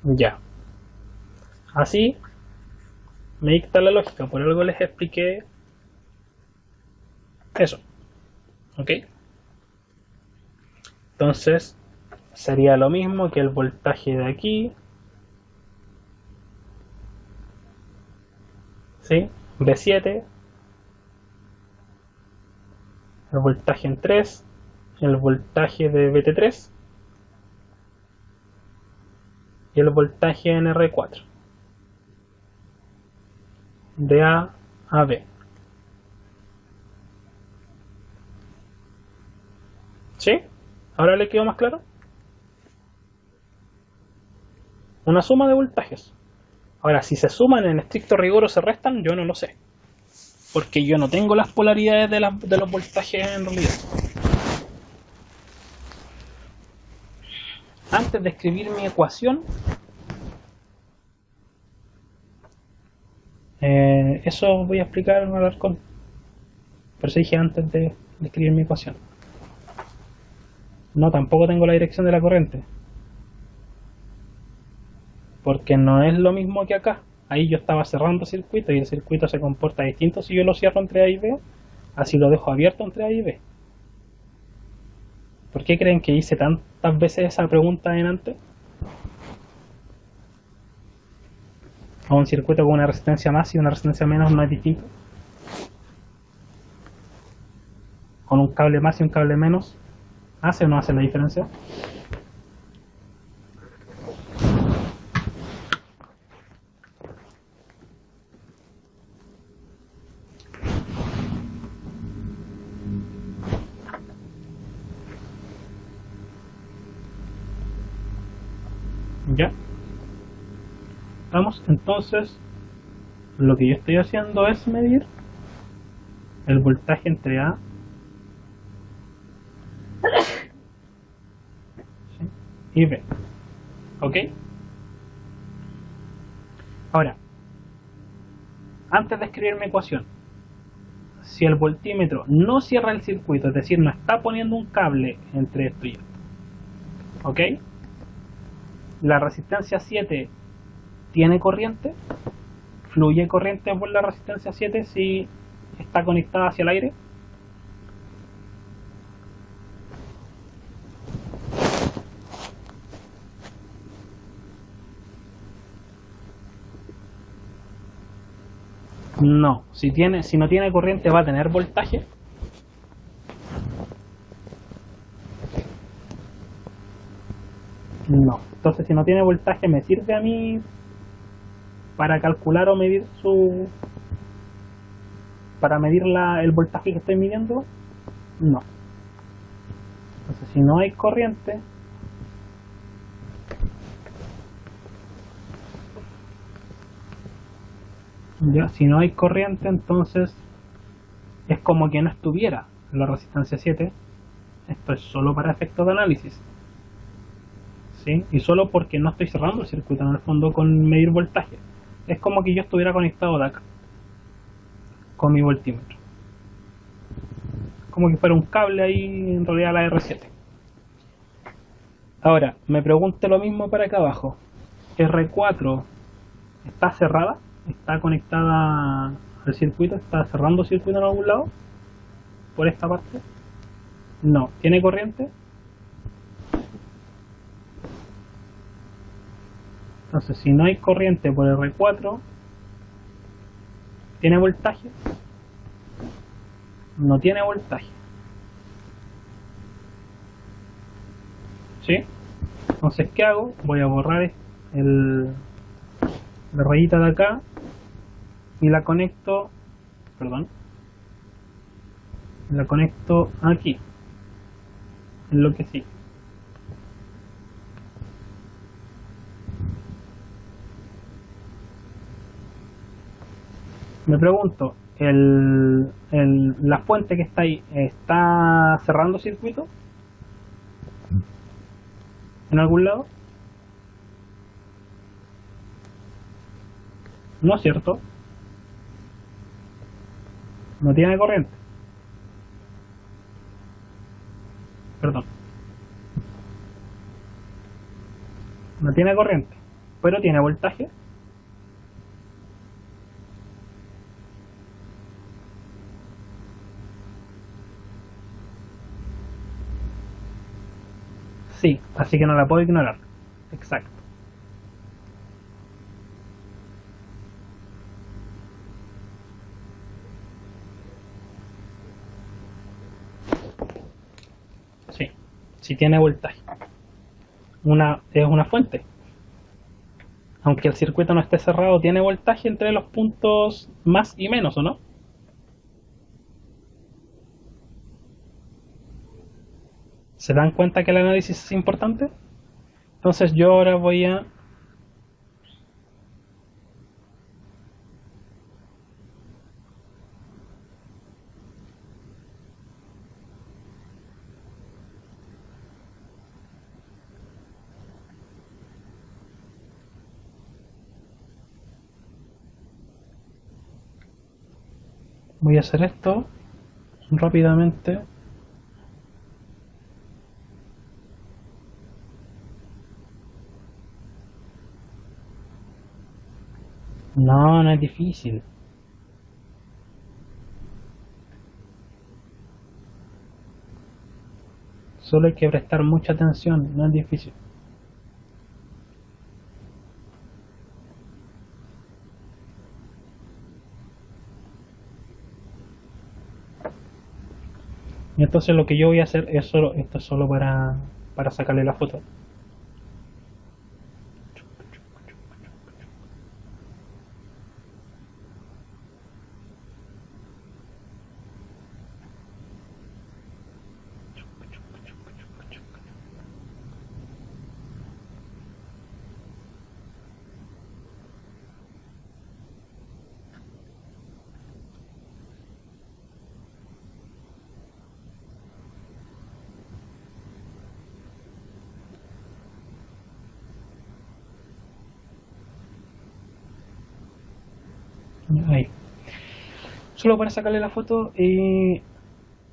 Ya. Así me dicta la lógica, por algo les expliqué eso, ¿ok? Entonces, sería lo mismo que el voltaje de aquí, ¿sí? B7, el voltaje en 3, el voltaje de BT3 y el voltaje en R4, de A B. ¿Sí? ¿Ahora le quedó más claro? una suma de voltajes. Ahora, si se suman en estricto rigor o se restan, yo no lo sé. Porque yo no tengo las polaridades de los voltajes en realidad. Antes de escribir mi ecuación, eso voy a explicar en Alarcón. Por eso dije antes de escribir mi ecuación. No, tampoco tengo la dirección de la corriente. Porque no es lo mismo que acá. Ahí yo estaba cerrando circuito y el circuito se comporta distinto si yo lo cierro entre A y B, así lo dejo abierto entre A y B. ¿Por qué creen que hice tantas veces esa pregunta en antes? A un circuito con una resistencia más y una resistencia menos no es distinto. Con un cable más y un cable menos, ¿hace o no hace la diferencia? ¿Ya? Vamos, entonces, lo que yo estoy haciendo es medir el voltaje entre A y B. ¿Ok? Ahora, antes de escribir mi ecuación, si el voltímetro no cierra el circuito, es decir, no está poniendo un cable entre esto y esto, ¿ok? La resistencia 7 tiene corriente, fluye corriente por la resistencia 7 si está conectada hacia el aire. No, si no tiene corriente va a tener voltaje. No, entonces si no tiene voltaje me sirve a mí para calcular o medir para medir el voltaje que estoy midiendo. No. Entonces si no hay corriente, si no hay corriente, entonces es como que no estuviera la resistencia 7. Esto es solo para efectos de análisis, ¿sí? Y solo porque no estoy cerrando el circuito en el fondo con medir voltaje. Es como que yo estuviera conectado de acá con mi voltímetro, como que fuera un cable ahí en realidad la R7. Ahora, me pregunto lo mismo para acá abajo. R4 está cerrada, está conectada al circuito, está cerrando el circuito en algún lado, por esta parte. No, ¿tiene corriente? Entonces, si no hay corriente por R4, ¿tiene voltaje? No tiene voltaje. ¿Sí? Entonces, ¿qué hago? Voy a borrar la rayita de acá y la conecto, la conecto aquí, en lo que sí. Me pregunto, la fuente que está ahí, ¿está cerrando circuito? ¿En algún lado? No es cierto. No tiene corriente. Perdón. No tiene corriente. Pero tiene voltaje. Sí, así que no la puedo ignorar. Exacto. Sí, sí tiene voltaje. Es una fuente. Aunque el circuito no esté cerrado, tiene voltaje entre los puntos más y menos, ¿o no? ¿Se dan cuenta que el análisis es importante? Entonces yo ahora voy a Voy a hacer esto rápidamente. No, no es difícil. Solo hay que prestar mucha atención, no es difícil. Y entonces lo que yo voy a hacer es solo, esto es solo para sacarle la foto. Ahí. Solo para sacarle la foto y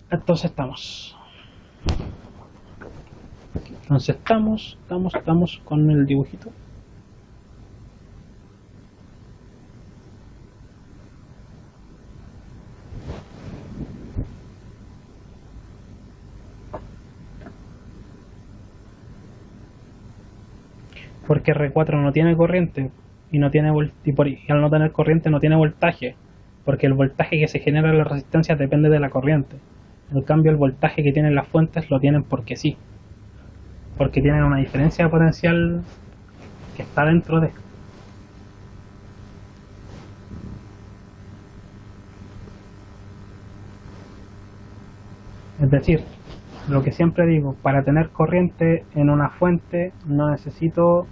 entonces estamos. Entonces estamos con el dibujito. Porque R4 no tiene corriente y no tiene y al no tener corriente no tiene voltaje, porque el voltaje que se genera en la resistencia depende de la corriente. En cambio el voltaje que tienen las fuentes lo tienen porque sí, porque tienen una diferencia potencial que está dentro de. Es decir, lo que siempre digo, para tener corriente en una fuente no necesito,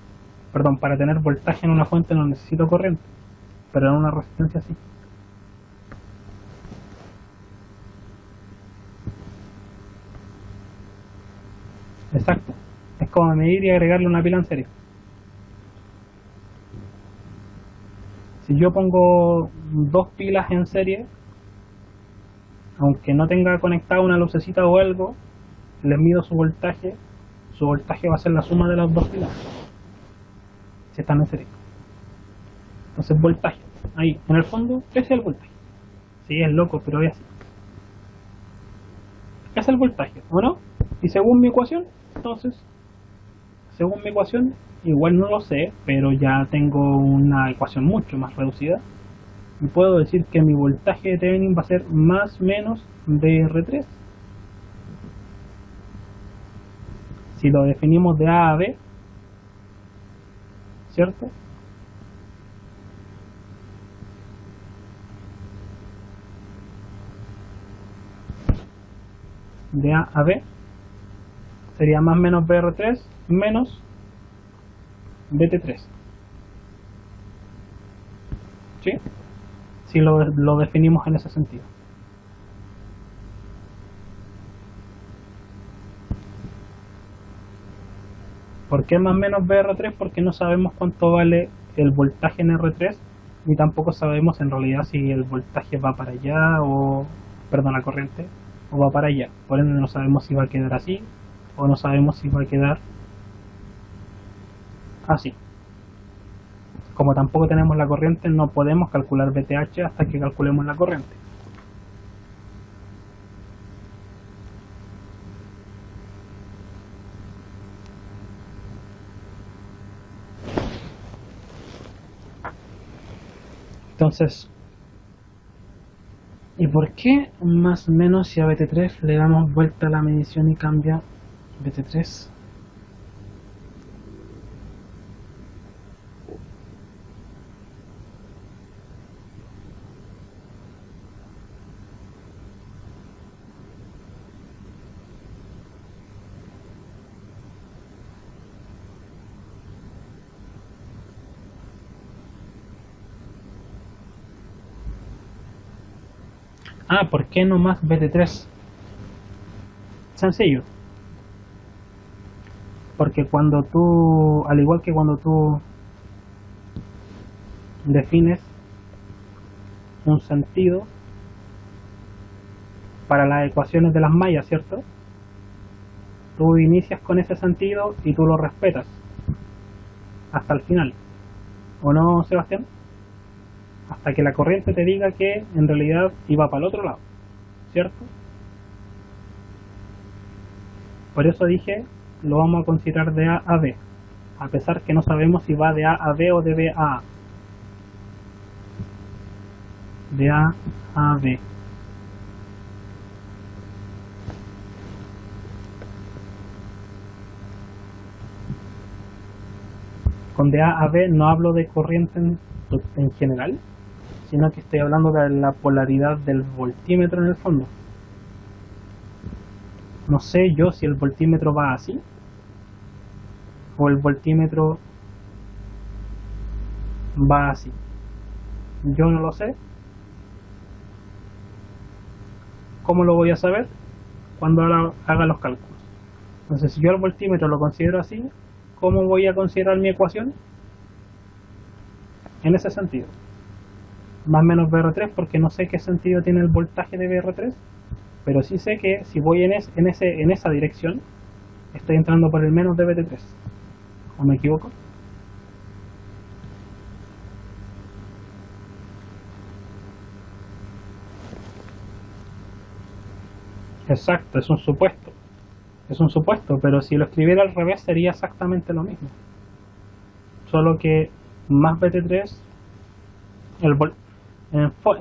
perdón, para tener voltaje en una fuente no necesito corriente, pero en una resistencia sí. Exacto, es como medir y agregarle una pila en serie. Si yo pongo dos pilas en serie, aunque no tenga conectada una lucecita o algo, les mido su voltaje va a ser la suma de las dos pilas, si están en serie. Entonces voltaje, ahí, en el fondo, ese es el voltaje. Sí, es loco, pero es así. Ese es el voltaje, ¿o no? Y según mi ecuación, entonces, según mi ecuación, igual no lo sé, pero ya tengo una ecuación mucho más reducida. Y puedo decir que mi voltaje de Thevenin va a ser más menos VR3. Si lo definimos de A a B, ¿cierto? De A a B sería más menos VR3 menos BT3. ¿Sí? Si lo definimos en ese sentido. ¿Por qué más menos VR3? Porque no sabemos cuánto vale el voltaje en R3 ni tampoco sabemos en realidad si el voltaje va para allá o, perdón, la corriente, o va para allá. Por ende no sabemos si va a quedar así o no sabemos si va a quedar así. Como tampoco tenemos la corriente, no podemos calcular VTH hasta que calculemos la corriente. Entonces, ¿y por qué más o menos si a BT3 le damos vuelta a la medición y cambia BT3? Ah, ¿por qué no más BT3? Sencillo. Porque cuando tú, al igual que cuando tú defines un sentido, para las ecuaciones de las mallas, ¿cierto? Tú inicias con ese sentido y tú lo respetas hasta el final, ¿o no, Sebastián? Hasta que la corriente te diga que en realidad iba para el otro lado, ¿cierto? Por eso dije, lo vamos a considerar de A a B, a pesar que no sabemos si va de A a B o de B a A. De A a B. Con de A a B no hablo de corriente en general, sino que estoy hablando de la polaridad del voltímetro en el fondo. No sé yo si el voltímetro va así o el voltímetro va así. Yo no lo sé. ¿Cómo lo voy a saber? Cuando haga los cálculos. Entonces, si yo el voltímetro lo considero así, ¿cómo voy a considerar mi ecuación? En ese sentido. Más menos VR3, porque no sé qué sentido tiene el voltaje de VR3, pero sí sé que si voy en esa dirección, estoy entrando por el menos de VT3. ¿O me equivoco? Exacto, es un supuesto. Es un supuesto, pero si lo escribiera al revés sería exactamente lo mismo. Solo que más VT3,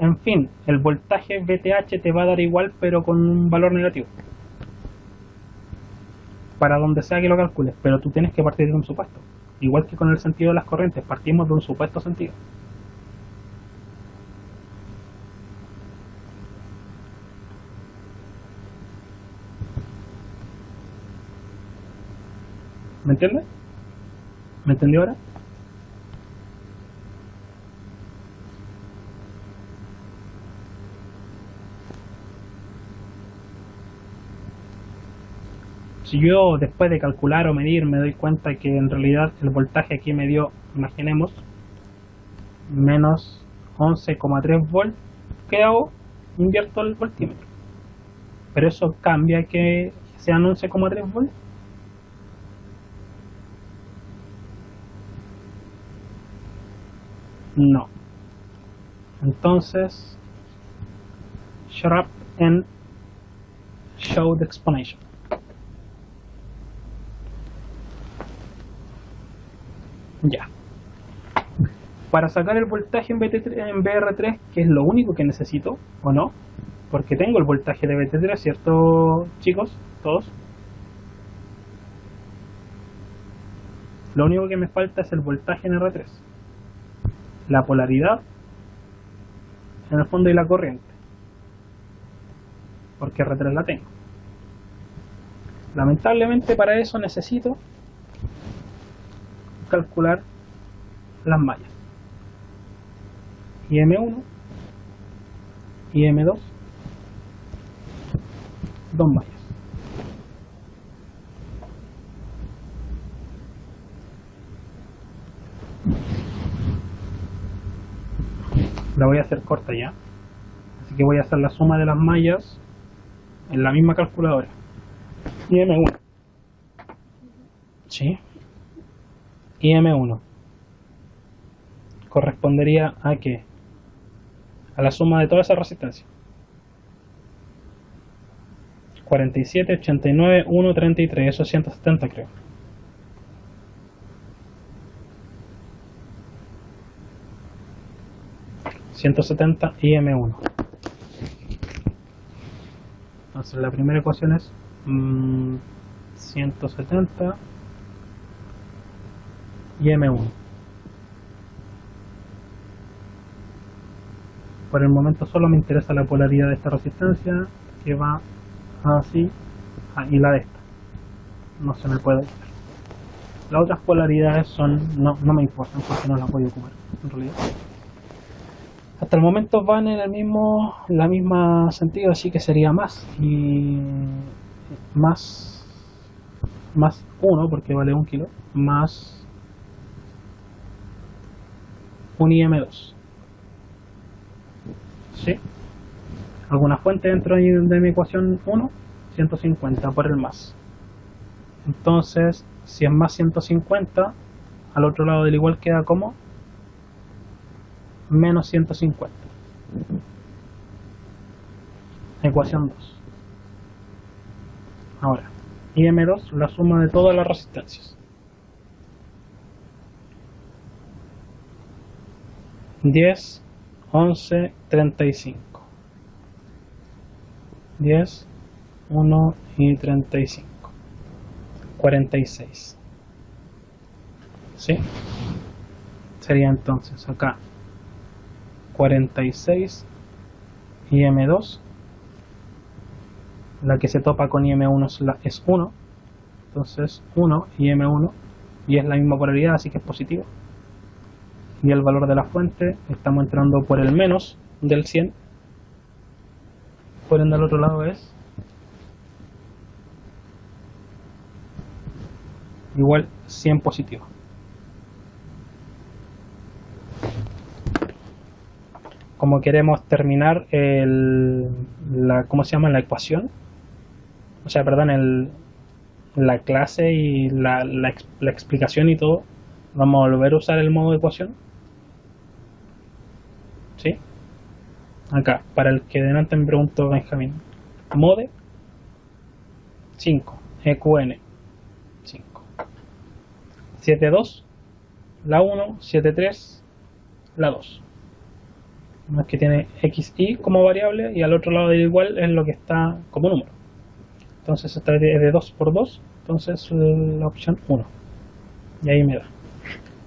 en fin, el voltaje VTH te va a dar igual, pero con un valor negativo. Para donde sea que lo calcules, pero tú tienes que partir de un supuesto. Igual que con el sentido de las corrientes, partimos de un supuesto sentido. ¿Me entiendes? ¿Me entendió ahora? Si yo después de calcular o medir me doy cuenta que en realidad el voltaje aquí me dio, imaginemos, menos 11,3 volts, ¿qué hago? Invierto el voltímetro. Pero eso cambia que sean 11,3 volts. No. Entonces, shut up and show the explanation. Ya. Para sacar el voltaje en VR3, que es lo único que necesito, ¿o no? Porque tengo el voltaje de VT3, ¿cierto, chicos? Todos. Lo único que me falta es el voltaje en R3. La polaridad, en el fondo, y la corriente. Porque R3 la tengo. Lamentablemente para eso necesito calcular las mallas. IM1, IM2, dos mallas. La voy a hacer corta ya, así que voy a hacer la suma de las mallas en la misma calculadora. IM1, ¿sí? IM1 correspondería a ¿qué? A la suma de toda esa resistencia. 47, 89, 1, 33, eso es 170 creo. ...170 IM1. Entonces la primera ecuación es 170 IM1. Por el momento solo me interesa la polaridad de esta resistencia, que va así, y la de esta. No se me puede ocupar. Las otras polaridades son no me importan porque no las voy a ocupar en realidad. Hasta el momento van en la misma sentido, así que sería más y más 1 porque vale 1 kilo, más un IM2. ¿Sí? ¿Alguna fuente dentro de mi ecuación 1? 150 por el más. Entonces, si es más 150, al otro lado del igual queda como menos 150. Ecuación 2. Ahora, IM2, la suma de todas las resistencias. 10, 11, 35. 10, 1 y 35. 46. ¿Sí? Sería entonces acá 46 IM2. La que se topa con IM1 es 1. Entonces 1 IM1. Y es la misma polaridad, así que es positivo. Y el valor de la fuente, estamos entrando por el menos del 100. Por ende al otro lado es igual 100 positivo. Como queremos terminar ¿cómo se llama? La ecuación, o sea, perdón, la clase y la explicación y todo, vamos a volver a usar el modo de ecuación. ¿Sí? Acá, para el que delante me preguntó Benjamín, mode 5, EQN 5, 7,2 la 1, 7,3 la 2. No es que tiene xy como variable y al otro lado del igual es lo que está como número. Entonces esta es de 2 por 2, entonces la opción 1. Y ahí me da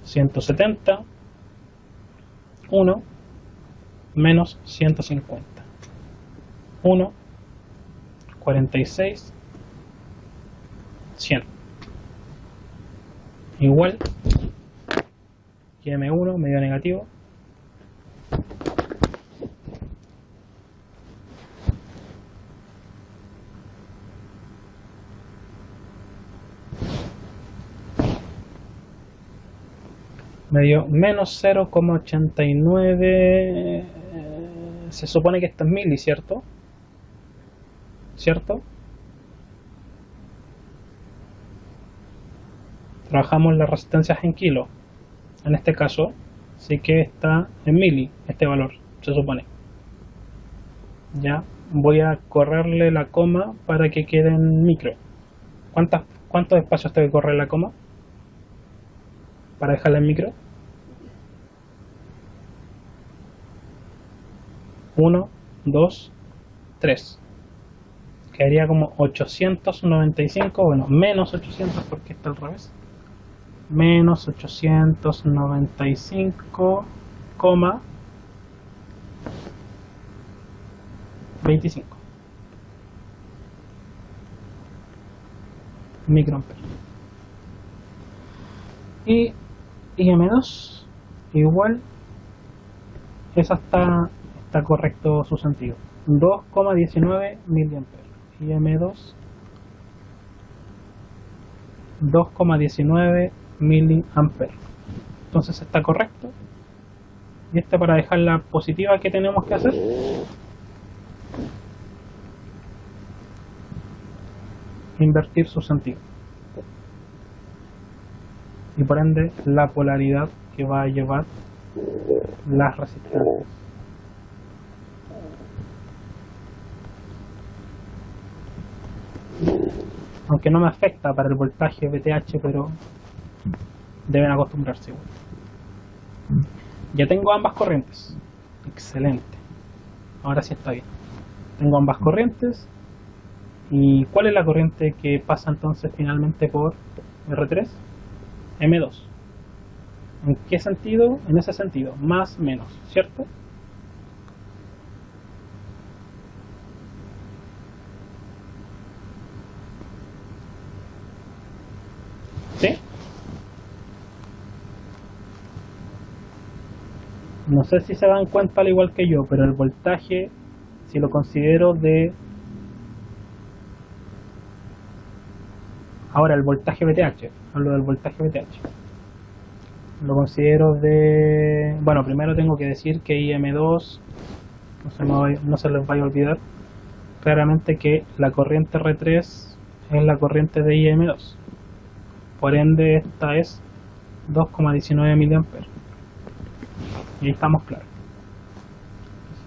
170, 1, menos 150. 1, 46, 100. Igual que M1 medio negativo. Me dio menos 0,89. Se supone que esto es mili, ¿cierto? ¿Cierto? Trabajamos las resistencias en kilo. En este caso, sí que está en mili este valor, se supone. Ya voy a correrle la coma para que quede en micro. ¿Cuántos espacios tengo que correr la coma para dejarla en micro? 1, 2, 3. Quedaría como 895, bueno, menos 800 porque está al revés. Menos 895, 25 microamperes. Y IM2 igual, esa está correcto su sentido, 2,19 miliamperes. IM2 2,19 miliamperes. Entonces está correcto. Y para dejar la positiva, que tenemos que hacer? Invertir su sentido. Y por ende la polaridad que va a llevar las resistencias. Aunque no me afecta para el voltaje VTH, pero deben acostumbrarse igual. Ya tengo ambas corrientes. Excelente. Ahora sí está bien. Tengo ambas corrientes. ¿Y cuál es la corriente que pasa entonces finalmente por R3? M2. ¿En qué sentido? En ese sentido, más menos, ¿cierto? ¿Sí? No sé si se dan cuenta al igual que yo, pero el voltaje, si lo considero de... Ahora el voltaje VTH, hablo del voltaje VTH. Lo considero de... Bueno, primero tengo que decir que IM2 no se les vaya a olvidar claramente que la corriente R3 es la corriente de IM2, por ende esta es 2,19 mA, y ahí estamos claros,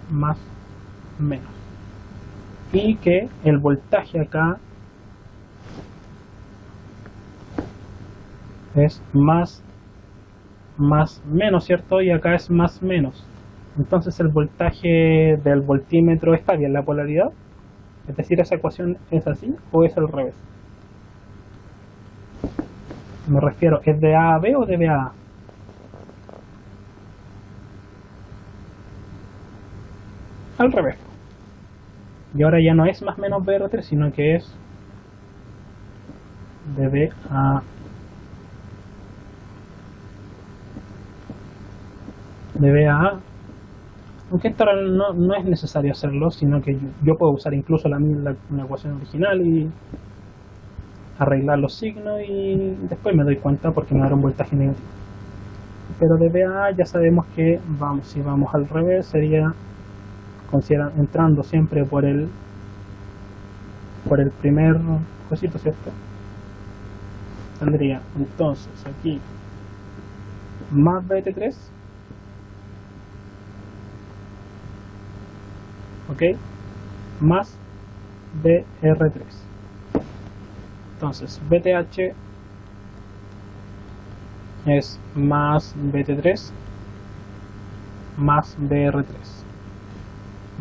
más menos, y que el voltaje acá es más menos, ¿cierto? Y acá es más menos. Entonces el voltaje del voltímetro está bien la polaridad, es decir, esa ecuación es así o es al revés. Me refiero, ¿es de A a B o de B a A? Al revés. Y ahora ya no es más menos BR3, sino que es de B a A. Aunque esto ahora no es necesario hacerlo, sino que yo puedo usar incluso la ecuación original y arreglar los signos y después me doy cuenta porque me dará un voltaje negativo. Pero de B a A ya sabemos que si vamos al revés sería entrando siempre por el primer cosito, ¿cierto? Tendría entonces aquí más BT3, ok, más BR3. Entonces BTH es más BT3 más BR3.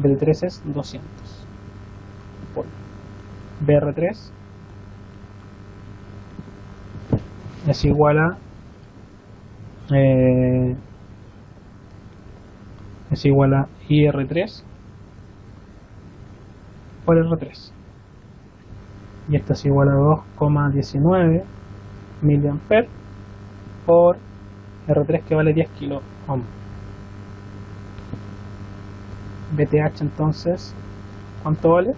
BT3 es 200 por BR3 es igual a IR3 por R3, y esto es igual a 2,19 mA por R3, que vale 10 kilo ohm. BTH entonces, ¿cuánto vale?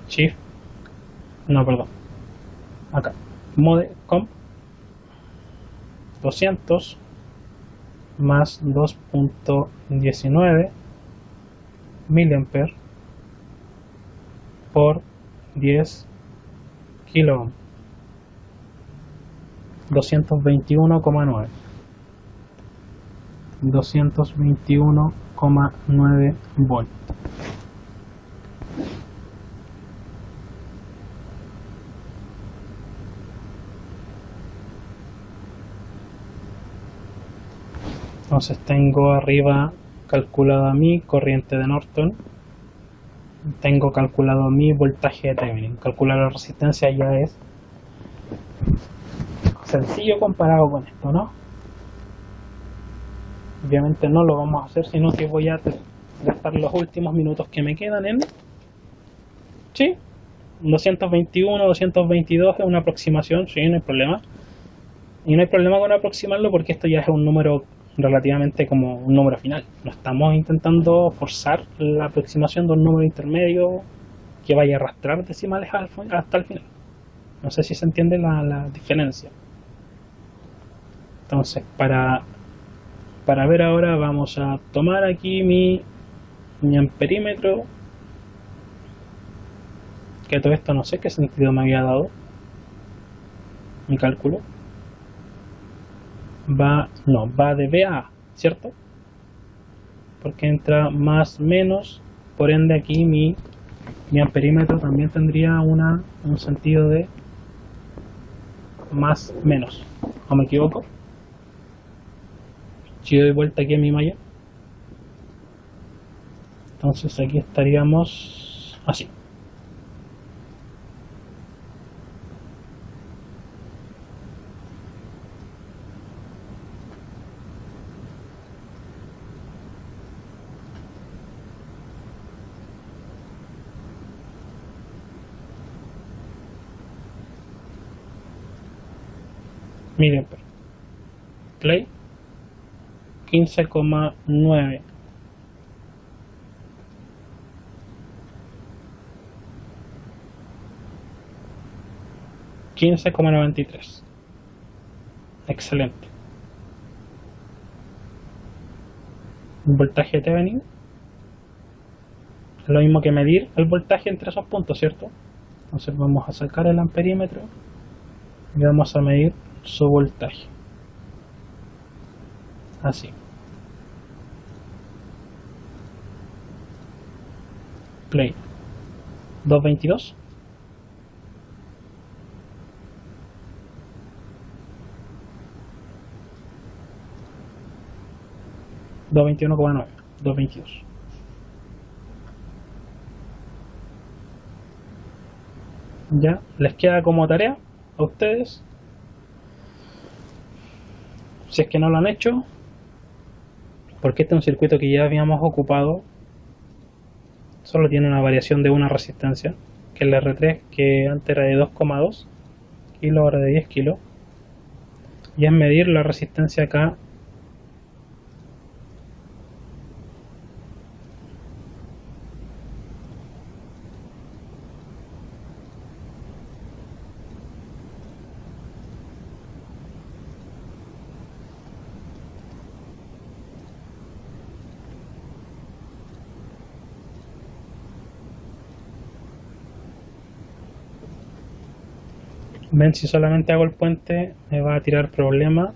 Shift, no, perdón, acá, mode comp 200 más 2,19 mA por 10 kilo ohm, 221,9 volt. Entonces tengo arriba calculada mi corriente de Norton, tengo calculado mi voltaje de Thevenin. Calcular la resistencia ya es sencillo comparado con esto, ¿no? Obviamente no lo vamos a hacer, sino que voy a gastar los últimos minutos que me quedan en 221, 222 es una aproximación, sí, no hay problema. Y no hay problema con aproximarlo porque esto ya es un número relativamente como un número final. No estamos intentando forzar la aproximación de un número intermedio que vaya a arrastrar decimales hasta el final. No sé si se entiende la diferencia. Entonces, para ver ahora vamos a tomar aquí mi amperímetro, que todo esto no sé qué sentido me había dado mi cálculo. Va de B a A, ¿cierto? Porque entra más menos, por ende aquí mi amperímetro también tendría un sentido de más menos. ¿O me equivoco? Si doy vuelta aquí a mi malla, entonces aquí estaríamos así. Miren, play 15,9. $15,93. Excelente. un voltaje de Thevenin. Es lo mismo que medir el voltaje entre esos puntos, ¿cierto? Entonces vamos a sacar el amperímetro y vamos a medir su voltaje. Así. Play. 222. 221,9. 222. Ya, les queda como tarea a ustedes, si es que no lo han hecho, porque este es un circuito que ya habíamos ocupado, solo tiene una variación de una resistencia, que es la R3, que antes era de 2,2 kilos, ahora de 10 kilos, y es medir la resistencia acá. Ven, si solamente hago el puente me va a tirar problemas,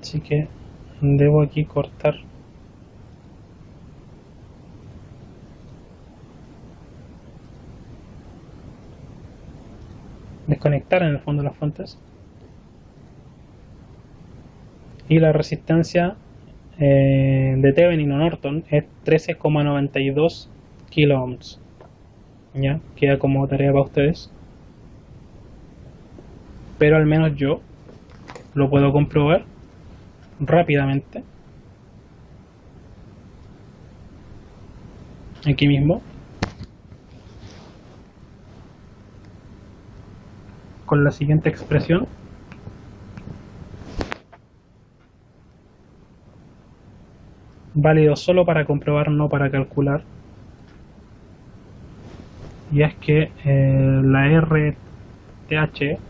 así que debo aquí cortar. Desconectar en el fondo las fuentes. Y la resistencia de Thevenin o Norton es 13,92 kilo ohms. Ya, queda como tarea para ustedes. Pero al menos yo lo puedo comprobar rápidamente. Aquí mismo. Con la siguiente expresión. Válido solo para comprobar, no para calcular. Y es que la RTH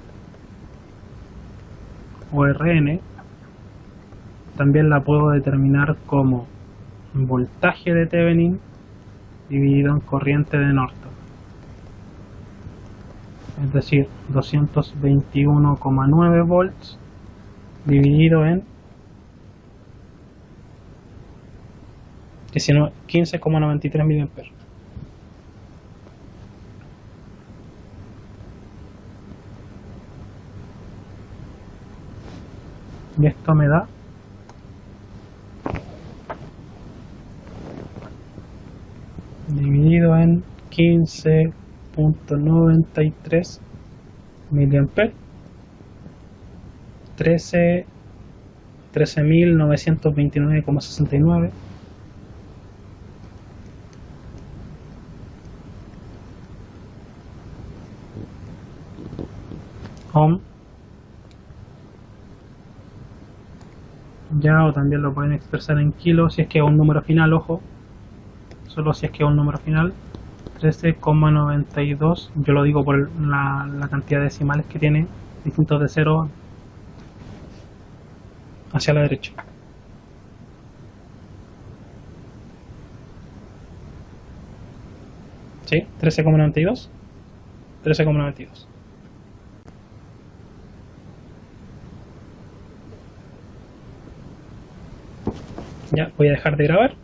o RN también la puedo determinar como voltaje de Thevenin dividido en corriente de Norton, es decir, 221,9 volts dividido en 15,93 miliamperes. Y esto me da dividido en 15,93 miliamperes, 13.929,69 ohm. Ya, o también lo pueden expresar en kilos si es que es un número final, ojo, solo si es que es un número final. 13,92, yo lo digo por la cantidad de decimales que tiene, distintos de 0 hacia la derecha. ¿Sí? 13,92. 13,92. Ya, voy a dejar de grabar.